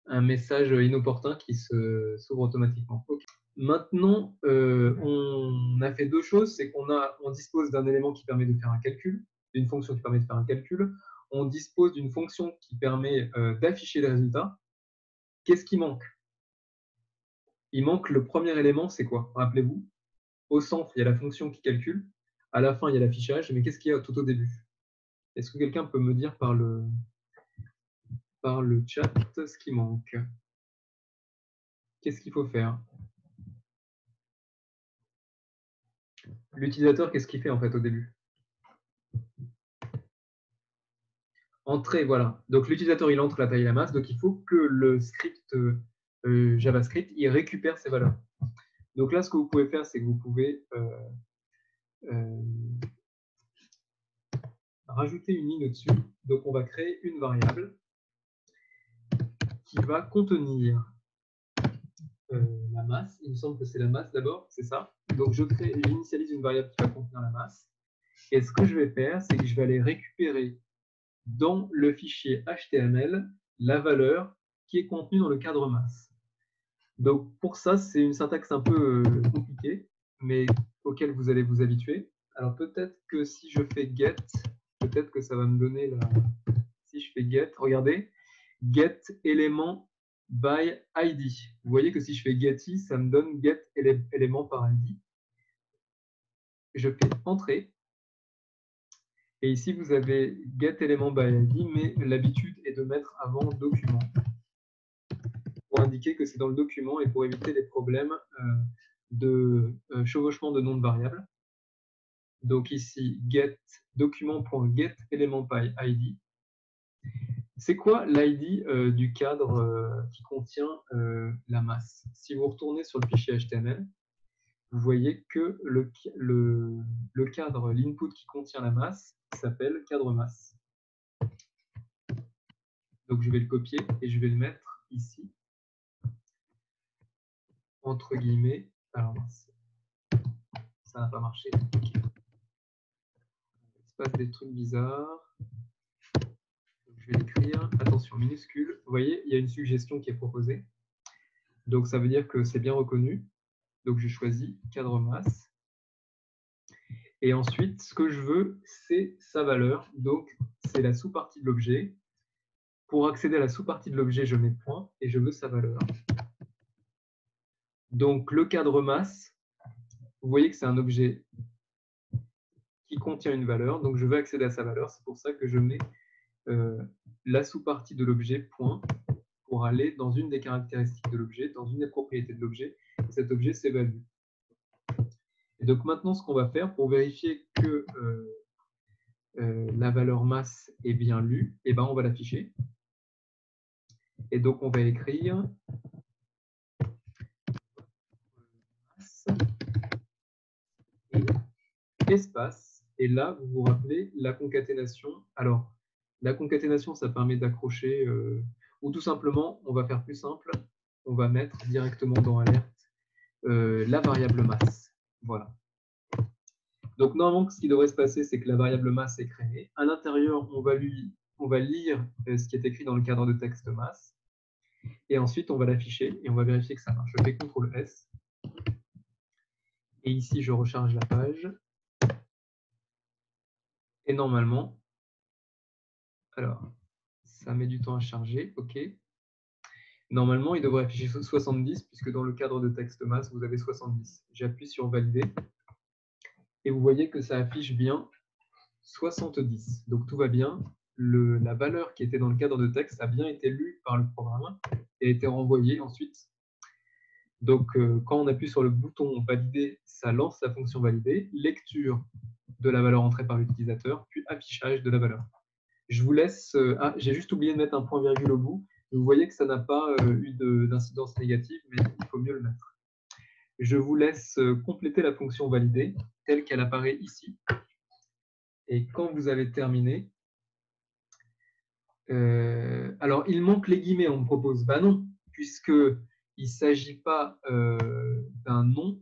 un message inopportun qui s'ouvre automatiquement. Okay. Maintenant, on a fait deux choses, c'est on dispose d'un élément qui permet de faire un calcul, d'une fonction qui permet de faire un calcul, on dispose d'une fonction qui permet d'afficher les résultats. Qu'est-ce qui manque? Il manque le premier élément, c'est quoi? Rappelez-vous, au centre, il y a la fonction qui calcule, à la fin, il y a l'affichage, mais qu'est-ce qu'il y a tout au début? Est-ce que quelqu'un peut me dire par le chat ce qui manque? Qu'est-ce qu'il faut faire? L'utilisateur, qu'est-ce qu'il fait en fait au début? Entrer, voilà. Donc l'utilisateur, il entre la taille et la masse, donc il faut que le script JavaScript, il récupère ces valeurs. Donc là, ce que vous pouvez faire, c'est que vous pouvez rajouter une ligne au-dessus. Donc on va créer une variable qui va contenir la masse. Il me semble que c'est la masse d'abord, c'est ça. Donc j'initialise une variable qui va contenir la masse. Et ce que je vais faire, c'est que je vais aller récupérer dans le fichier HTML la valeur qui est contenue dans le cadre masse. Donc pour ça, c'est une syntaxe un peu compliquée, mais auquel vous allez vous habituer. Alors peut-être que si je fais get, peut-être que ça va me donner la... Si je fais get, regardez, get élément by ID. Vous voyez que si je fais getty, ça me donne get élément par ID. Je fais entrée. Et ici, vous avez get élément by ID, mais l'habitude est de mettre avant document pour indiquer que c'est dans le document et pour éviter les problèmes de chevauchement de nom de variable. Donc ici, get document.get élément by ID. C'est quoi l'ID du cadre qui contient la masse? Si vous retournez sur le fichier HTML, vous voyez que le cadre, l'input qui contient la masse, s'appelle cadre masse. Donc je vais le copier et je vais le mettre ici, entre guillemets. Alors ça n'a pas marché. Okay. passe des trucs bizarres. Je vais l'écrire. Attention, minuscule. Vous voyez, il y a une suggestion qui est proposée. Donc, ça veut dire que c'est bien reconnu. Donc, je choisis cadre masse. Et ensuite, ce que je veux, c'est sa valeur. Donc, c'est la sous-partie de l'objet. Pour accéder à la sous-partie de l'objet, je mets point et je veux sa valeur. Donc, le cadre masse, vous voyez que c'est un objet qui contient une valeur. Donc, je veux accéder à sa valeur. C'est pour ça que je mets la sous-partie de l'objet point pour aller dans une des caractéristiques de l'objet, dans une des propriétés de l'objet. Cet objet s'évalue. Et donc, maintenant, ce qu'on va faire pour vérifier que la valeur masse est bien lue, eh ben, on va l'afficher. Et donc, on va écrire masse et espace. Et là, vous vous rappelez la concaténation. Alors, la concaténation, ça permet d'accrocher, ou tout simplement, on va faire plus simple, on va mettre directement dans alerte la variable masse. Voilà. Donc, normalement, ce qui devrait se passer, c'est que la variable masse est créée. À l'intérieur, on va lire ce qui est écrit dans le cadre de texte masse. Et ensuite, on va l'afficher et on va vérifier que ça marche. Je fais CTRL S. Et ici, je recharge la page. Et normalement, alors, ça met du temps à charger. OK. Normalement, il devrait afficher 70, puisque dans le cadre de texte masse, vous avez 70. J'appuie sur valider. Et vous voyez que ça affiche bien 70. Donc, tout va bien. La valeur qui était dans le cadre de texte a bien été lue par le programme et a été renvoyée ensuite. Donc, quand on appuie sur le bouton valider, ça lance la fonction valider, lecture de la valeur entrée par l'utilisateur, puis affichage de la valeur. Je vous laisse. Ah, j'ai juste oublié de mettre un point virgule au bout. Vous voyez que ça n'a pas eu d'incidence négative, mais il faut mieux le mettre. Je vous laisse compléter la fonction valider telle qu'elle apparaît ici. Et quand vous avez terminé, alors il manque les guillemets, on me propose. Ben non, puisqu'il ne s'agit pas d'un nom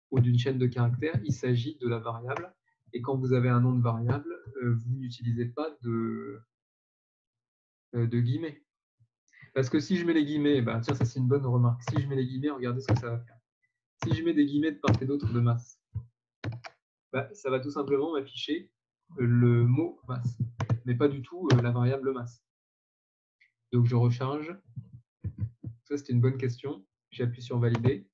ou d'une chaîne de caractères, il s'agit de la variable. Et quand vous avez un nom de variable, vous n'utilisez pas de guillemets. Parce que si je mets les guillemets, bah, tiens, ça c'est une bonne remarque. Si je mets les guillemets, regardez ce que ça va faire. Si je mets des guillemets de part et d'autre de masse, bah, ça va tout simplement m'afficher le mot masse, mais pas du tout la variable masse. Donc je recharge. Ça c'était une bonne question. J'appuie sur valider.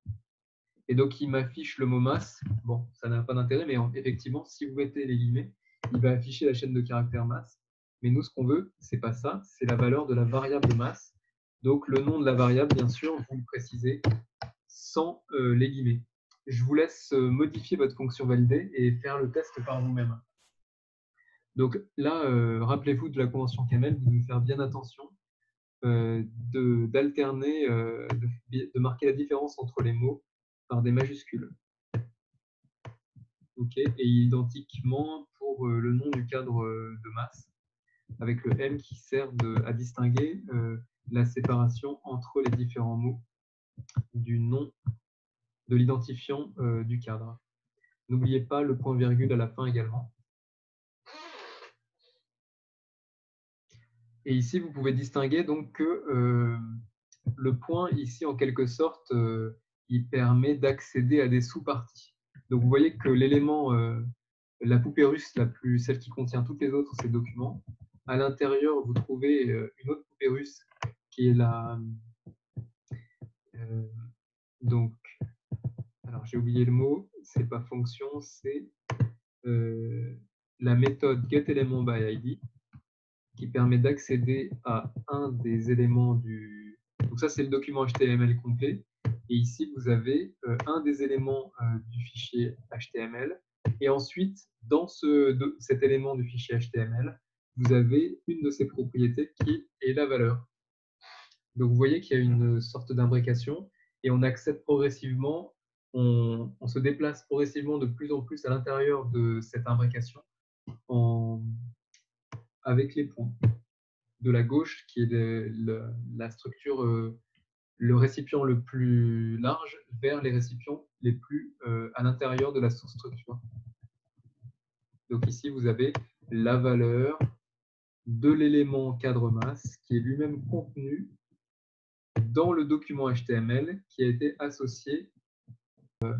Et donc il m'affiche le mot masse. Bon, ça n'a pas d'intérêt, mais effectivement, si vous mettez les guillemets, il va afficher la chaîne de caractères masse. Mais nous, ce qu'on veut, c'est pas ça, c'est la valeur de la variable masse. Donc le nom de la variable, bien sûr, vous le précisez sans les guillemets. Je vous laisse modifier votre fonction validée et faire le test par vous-même. Donc là, rappelez-vous de la convention Camel, vous devez faire bien attention d'alterner, de marquer la différence entre les mots par des majuscules. OK, et identiquement pour le nom du cadre de masse, avec le M qui sert à distinguer la séparation entre les différents mots du nom de l'identifiant du cadre. N'oubliez pas le point virgule à la fin également. Et ici, vous pouvez distinguer donc que le point ici, en quelque sorte, il permet d'accéder à des sous-parties. Donc vous voyez que l'élément, la poupée russe, celle qui contient toutes les autres, c'est documents. À l'intérieur, vous trouvez une autre poupée russe qui est la... donc, alors j'ai oublié le mot, c'est pas fonction, c'est la méthode getElementById qui permet d'accéder à un des éléments du... Donc ça, c'est le document HTML complet. Et ici, vous avez un des éléments du fichier HTML. Et ensuite, dans cet élément du fichier HTML, vous avez une de ses propriétés qui est la valeur. Donc vous voyez qu'il y a une sorte d'imbrication et on accède progressivement, on se déplace progressivement de plus en plus à l'intérieur de cette imbrication avec les points. De la gauche, qui est la structure, le récipient le plus large, vers les récipients les plus à l'intérieur de la sous-structure. Donc ici, vous avez la valeur de l'élément cadre masse qui est lui-même contenu dans le document HTML qui a été associé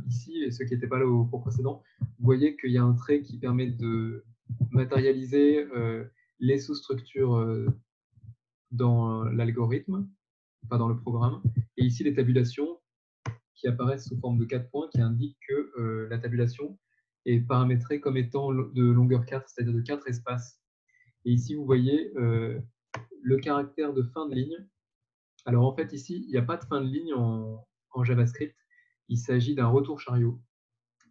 ici, et ceux qui n'étaient pas là au cours précédent, vous voyez qu'il y a un trait qui permet de matérialiser les sous-structures dans l'algorithme, pas dans le programme, et ici les tabulations qui apparaissent sous forme de 4 points qui indiquent que la tabulation est paramétrée comme étant de longueur 4, c'est-à-dire de 4 espaces. Et ici, vous voyez le caractère de fin de ligne. Alors en fait, ici, il n'y a pas de fin de ligne en JavaScript. Il s'agit d'un retour chariot.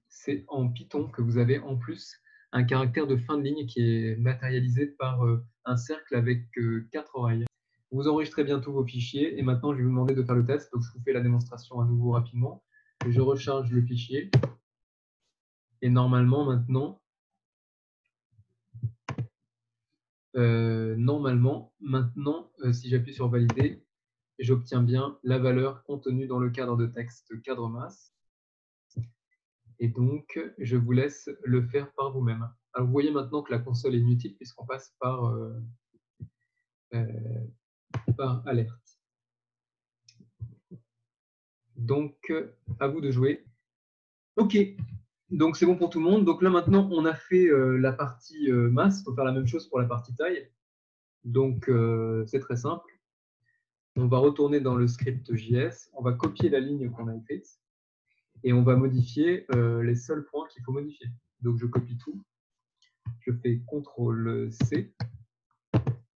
C'est en Python que vous avez en plus un caractère de fin de ligne qui est matérialisé par un cercle avec 4 oreilles. Vous enregistrez bien tous vos fichiers et maintenant je vais vous demander de faire le test. Donc je vous fais la démonstration à nouveau rapidement. Je recharge le fichier et normalement maintenant, si j'appuie sur valider, j'obtiens bien la valeur contenue dans le cadre de texte cadre masse. Et donc, je vous laisse le faire par vous-même. Alors, vous voyez maintenant que la console est inutile puisqu'on passe par alerte. Donc, à vous de jouer. OK, donc c'est bon pour tout le monde. Donc là, maintenant, on a fait la partie masse. Il faut faire la même chose pour la partie taille. Donc, c'est très simple. On va retourner dans le script JS. On va copier la ligne qu'on a écrite. Et on va modifier les seuls points qu'il faut modifier. Donc, je copie tout. Je fais CTRL-C.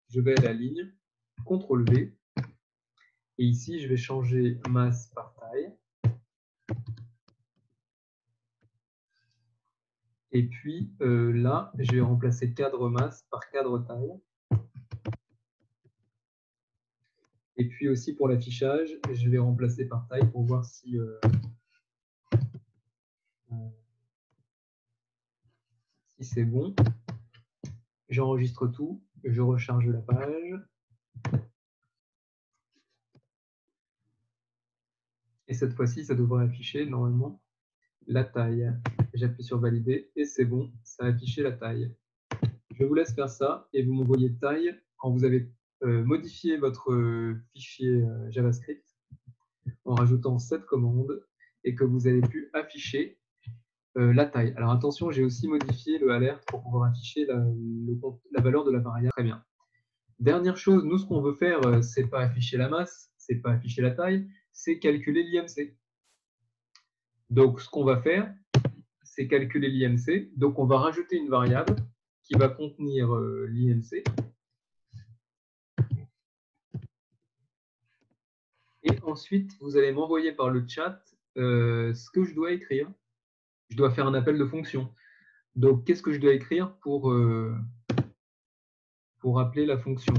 Je vais à la ligne. CTRL-V. Et ici, je vais changer masse par taille. Et puis là, je vais remplacer cadre masse par cadre taille. Et puis aussi pour l'affichage, je vais remplacer par taille pour voir si c'est bon. J'enregistre tout, je recharge la page. Et cette fois-ci, ça devrait afficher normalement la taille. J'appuie sur valider et c'est bon, ça a affiché la taille. Je vous laisse faire ça et vous m'envoyez taille quand vous avez modifié votre fichier JavaScript en rajoutant cette commande et que vous avez pu afficher la taille. Alors attention, j'ai aussi modifié le alert pour pouvoir afficher la valeur de la variable. Très bien. Dernière chose, nous, ce qu'on veut faire, c'est pas afficher la masse, c'est pas afficher la taille, c'est calculer l'IMC. Donc, ce qu'on va faire, c'est calculer l'IMC. Donc, on va rajouter une variable qui va contenir l'IMC. Et ensuite, vous allez m'envoyer par le chat ce que je dois écrire. Je dois faire un appel de fonction. Donc, qu'est-ce que je dois écrire pour appeler la fonction?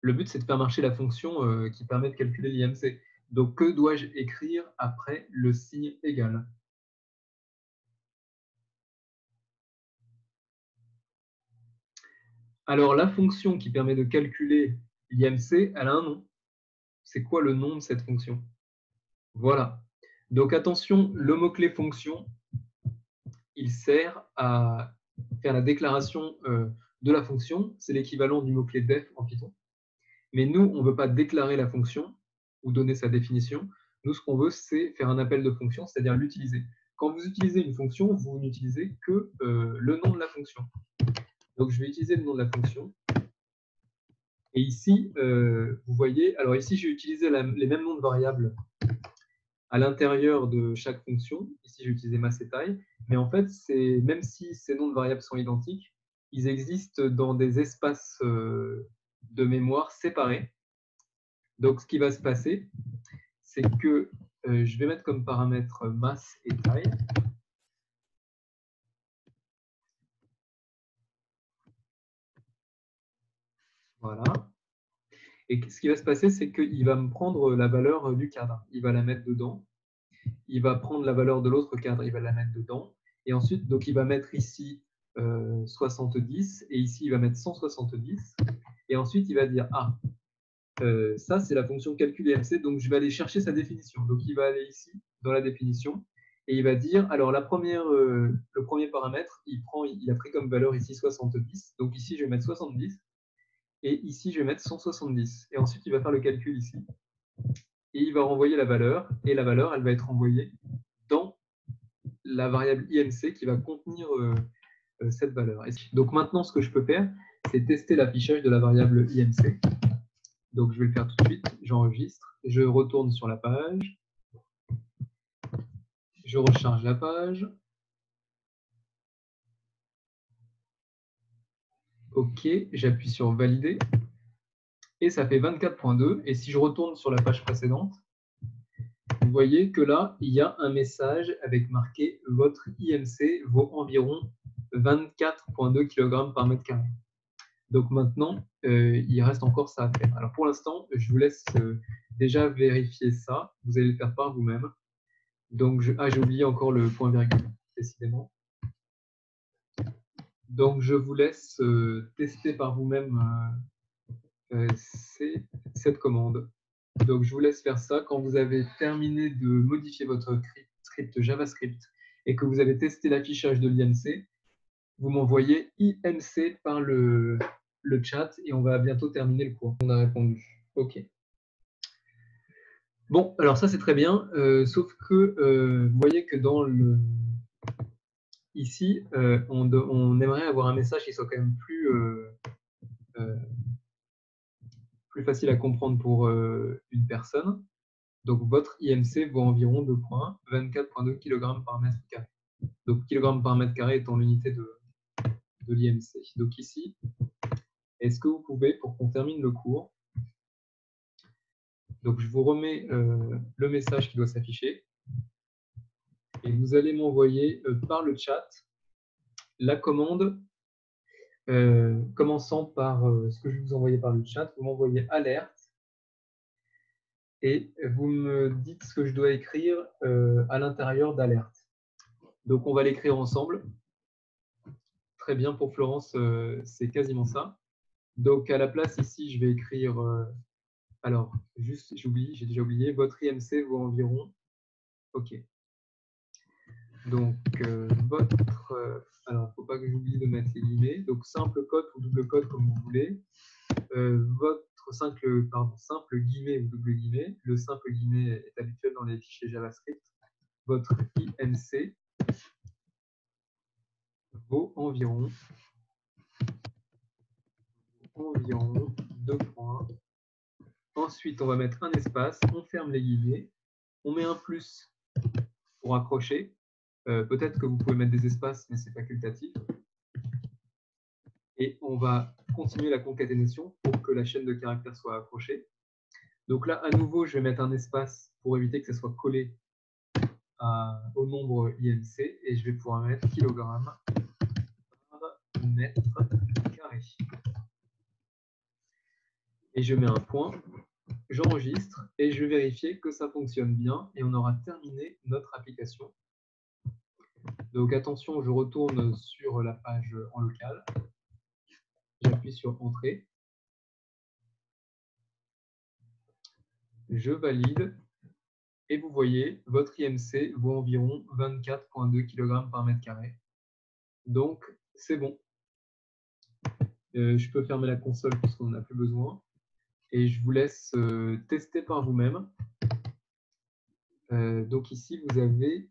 Le but, c'est de faire marcher la fonction qui permet de calculer l'IMC. Donc, que dois-je écrire après le signe égal? Alors, la fonction qui permet de calculer l'IMC, elle a un nom. C'est quoi le nom de cette fonction? Voilà. Donc, attention, le mot-clé fonction, il sert à faire la déclaration de la fonction. C'est l'équivalent du mot-clé def en Python. Mais nous, on ne veut pas déclarer la fonction ou donner sa définition. Nous, ce qu'on veut, c'est faire un appel de fonction, c'est-à-dire l'utiliser. Quand vous utilisez une fonction, vous n'utilisez que le nom de la fonction. Donc, je vais utiliser le nom de la fonction. Et ici, vous voyez, alors ici, j'ai utilisé les mêmes noms de variables à l'intérieur de chaque fonction. Ici, j'ai utilisé masse et taille. Mais en fait, même si ces noms de variables sont identiques, ils existent dans des espaces de mémoire séparés. Donc, ce qui va se passer, c'est que je vais mettre comme paramètre masse et taille. Voilà. Et ce qui va se passer, c'est qu'il va me prendre la valeur du cadre. Il va la mettre dedans. Il va prendre la valeur de l'autre cadre, il va la mettre dedans. Et ensuite, donc, il va mettre ici 70 et ici, il va mettre 170. Et ensuite, il va dire, ah, ça, c'est la fonction calcul IMC, donc je vais aller chercher sa définition. Donc, il va aller ici, dans la définition, Et il va dire, alors le premier paramètre, il a pris comme valeur ici 70. Donc ici, je vais mettre 70. Et ici, je vais mettre 170. Et ensuite, il va faire le calcul ici. Et il va renvoyer la valeur. Et la valeur, elle va être envoyée dans la variable IMC qui va contenir cette valeur. Donc maintenant, ce que je peux faire, c'est tester l'affichage de la variable IMC. Donc je vais le faire tout de suite. J'enregistre. Je retourne sur la page. Je recharge la page. OK, j'appuie sur valider. Et ça fait 24.2. Et si je retourne sur la page précédente, vous voyez que là, il y a un message avec marqué « Votre IMC vaut environ 24.2 kg par mètre carré ». Donc maintenant, il reste encore ça à faire. Alors pour l'instant, je vous laisse déjà vérifier ça. Vous allez le faire par vous-même. Donc, j'ai oublié encore le point virgule, décidément. Donc, je vous laisse tester par vous-même cette commande. Donc, je vous laisse faire ça. Quand vous avez terminé de modifier votre script JavaScript et que vous avez testé l'affichage de l'IMC, vous m'envoyez IMC par le chat et on va bientôt terminer le cours. On a répondu. OK. Bon, alors ça, c'est très bien. Sauf que vous voyez que dans le... Ici, on aimerait avoir un message qui soit quand même plus facile à comprendre pour une personne. Donc, votre IMC vaut environ 2 points, 24.2 kg par mètre carré. Donc, kg par mètre carré étant l'unité de l'IMC. Donc, ici, est-ce que vous pouvez, pour qu'on termine le cours, donc je vous remets le message qui doit s'afficher, et vous allez m'envoyer par le chat la commande, commençant par ce que je vais vous envoyer par le chat. Vous m'envoyez alerte, et vous me dites ce que je dois écrire à l'intérieur d'alerte. Donc, on va l'écrire ensemble. Très bien, pour Florence, c'est quasiment ça. Donc, à la place, ici, je vais écrire... alors, juste, j'ai déjà oublié, votre IMC vaut environ... OK. Donc, votre... alors, il ne faut pas que j'oublie de mettre les guillemets. Donc, simple code ou double code, comme vous voulez. Votre simple guillemet ou double guillemet. Le simple guillemet est habituel dans les fichiers JavaScript. Votre IMC vaut environ 2 points. Ensuite, on va mettre un espace, on ferme les guillemets, on met un plus pour accrocher. Peut-être que vous pouvez mettre des espaces, mais c'est facultatif. Et on va continuer la concaténation pour que la chaîne de caractères soit accrochée. Donc là, à nouveau, je vais mettre un espace pour éviter que ça soit collé au nombre IMC, et je vais pouvoir mettre kilogramme par mètre carré. Et je mets un point, j'enregistre et je vais vérifier que ça fonctionne bien et on aura terminé notre application. Donc attention, je retourne sur la page en local, j'appuie sur Entrée, je valide et vous voyez, votre IMC vaut environ 24.2 kg par mètre carré. Donc c'est bon. Je peux fermer la console puisqu'on n'en a plus besoin. Et je vous laisse tester par vous-même. Donc ici, vous avez...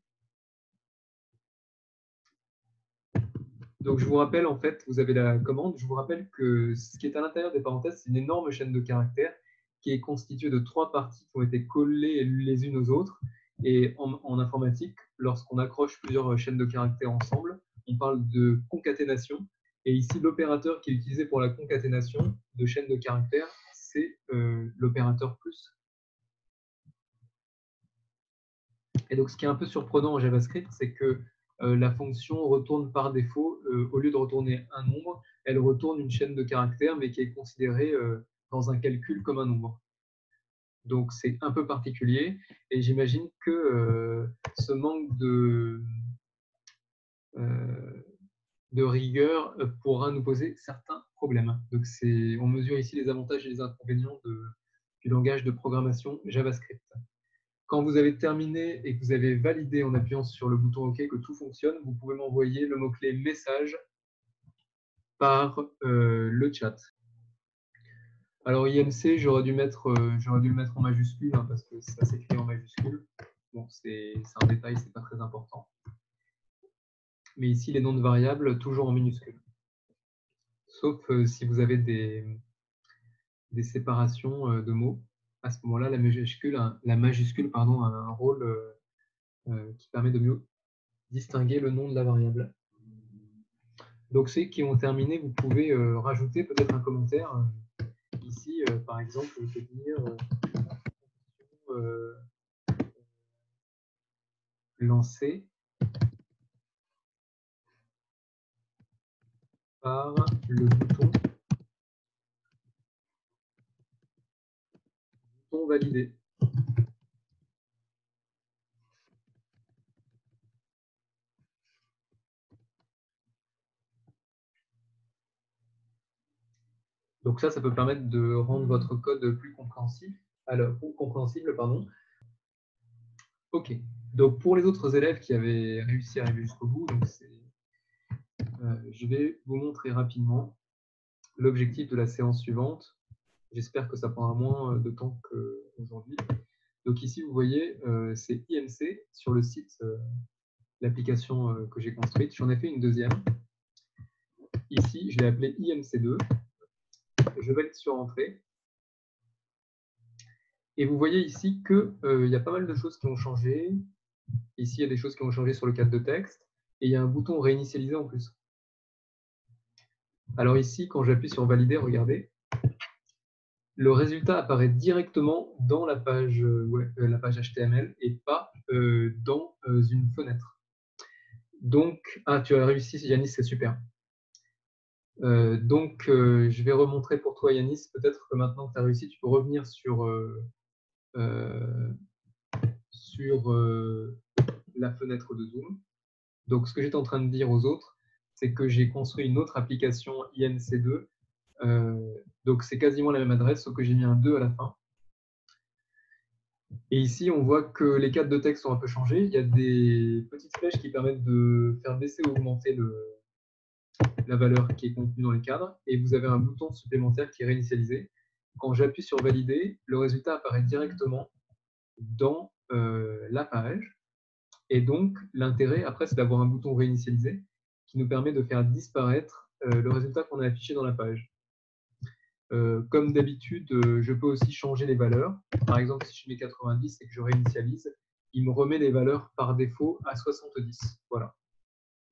Donc je vous rappelle, en fait, vous avez la commande. Je vous rappelle que ce qui est à l'intérieur des parenthèses, c'est une énorme chaîne de caractères qui est constituée de 3 parties qui ont été collées les unes aux autres. Et en informatique, lorsqu'on accroche plusieurs chaînes de caractères ensemble, on parle de concaténation. Et ici, l'opérateur qui est utilisé pour la concaténation de chaînes de caractères, c'est l'opérateur plus. Et donc, ce qui est un peu surprenant en JavaScript, c'est que la fonction retourne par défaut, au lieu de retourner un nombre, elle retourne une chaîne de caractères, mais qui est considérée dans un calcul comme un nombre. Donc, c'est un peu particulier. Et j'imagine que ce manque de rigueur pourra nous poser certains problèmes. Donc, on mesure ici les avantages et les inconvénients du langage de programmation JavaScript. Quand vous avez terminé et que vous avez validé en appuyant sur le bouton OK que tout fonctionne, vous pouvez m'envoyer le mot-clé message par le chat. Alors IMC, j'aurais dû le mettre en majuscule hein, parce que ça s'écrit en majuscule. Bon, c'est un détail, c'est pas très important. Mais ici, les noms de variables, toujours en minuscule. Sauf si vous avez des séparations de mots. À ce moment-là, la majuscule a un rôle qui permet de mieux distinguer le nom de la variable. Donc, ceux qui ont terminé, vous pouvez rajouter peut-être un commentaire. Ici, par exemple, je peux dire lancer par le bouton validé. Donc ça peut permettre de rendre votre code plus compréhensible. Ok. Donc pour les autres élèves qui avaient réussi à arriver jusqu'au bout, je vais vous montrer rapidement l'objectif de la séance suivante. J'espère que ça prendra moins de temps qu'aujourd'hui. Donc ici, vous voyez, c'est IMC sur le site, l'application que j'ai construite. J'en ai fait une deuxième. Ici, je l'ai appelée IMC2. Je valide sur Entrée. Et vous voyez ici qu'il y a pas mal de choses qui ont changé. Ici, il y a des choses qui ont changé sur le cadre de texte. Et il y a un bouton réinitialiser en plus. Alors ici, quand j'appuie sur valider, regardez, le résultat apparaît directement dans la page HTML et pas dans une fenêtre. Donc, tu as réussi, Yanis, c'est super. Je vais remontrer pour toi, Yanis. Peut-être que maintenant que tu as réussi, tu peux revenir sur la fenêtre de Zoom. Donc, ce que j'étais en train de dire aux autres, c'est que j'ai construit une autre application IMC2. Donc, c'est quasiment la même adresse, sauf que j'ai mis un 2 à la fin. Et ici, on voit que les cadres de texte ont un peu changé. Il y a des petites flèches qui permettent de faire baisser ou augmenter la valeur qui est contenue dans les cadres. Et vous avez un bouton supplémentaire qui est réinitialisé. Quand j'appuie sur valider, le résultat apparaît directement dans la page. Et donc, l'intérêt, après, c'est d'avoir un bouton réinitialisé qui nous permet de faire disparaître le résultat qu'on a affiché dans la page. Comme d'habitude, je peux aussi changer les valeurs. Par exemple, si je mets 90 et que je réinitialise, il me remet les valeurs par défaut à 70. Voilà.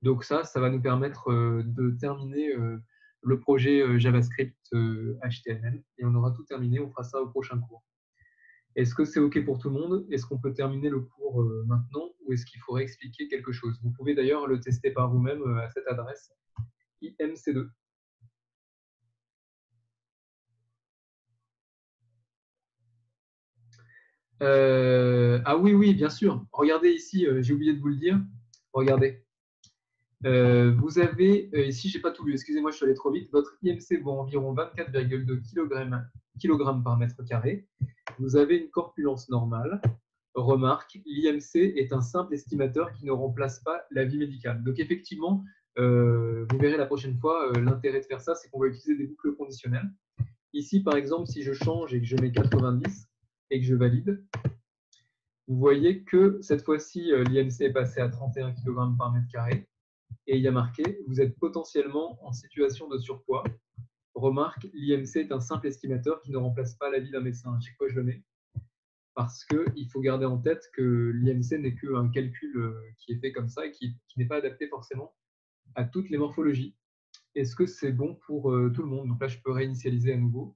Donc ça va nous permettre de terminer le projet JavaScript HTML. Et on aura tout terminé, on fera ça au prochain cours. Est-ce que c'est OK pour tout le monde? Est-ce qu'on peut terminer le cours maintenant ou est-ce qu'il faudrait expliquer quelque chose? Vous pouvez d'ailleurs le tester par vous-même à cette adresse IMC2. Ah oui, bien sûr. Regardez ici, j'ai oublié de vous le dire. Regardez. Vous avez, ici, je n'ai pas tout lu, excusez-moi, je suis allé trop vite. Votre IMC vaut environ 24,2 kg par mètre carré. Vous avez une corpulence normale. Remarque, l'IMC est un simple estimateur qui ne remplace pas l'avis médical. Donc effectivement, vous verrez la prochaine fois, l'intérêt de faire ça, c'est qu'on va utiliser des boucles conditionnelles. Ici, par exemple, si je change et que je mets 90 et que je valide, vous voyez que cette fois-ci, l'IMC est passé à 31 kg par mètre carré. Et il y a marqué, vous êtes potentiellement en situation de surpoids. Remarque, l'IMC est un simple estimateur qui ne remplace pas l'avis d'un médecin. À chaque fois, je le mets. Parce qu'il faut garder en tête que l'IMC n'est qu'un calcul qui est fait comme ça et qui n'est pas adapté forcément à toutes les morphologies. Est-ce que c'est bon pour tout le monde? Donc là, je peux réinitialiser à nouveau.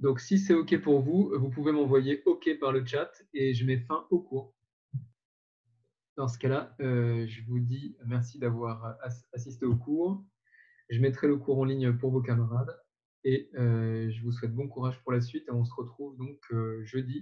Donc si c'est OK pour vous, vous pouvez m'envoyer OK par le chat et je mets fin au cours. Dans ce cas-là, je vous dis merci d'avoir assisté au cours. Je mettrai le cours en ligne pour vos camarades et je vous souhaite bon courage pour la suite et on se retrouve donc jeudi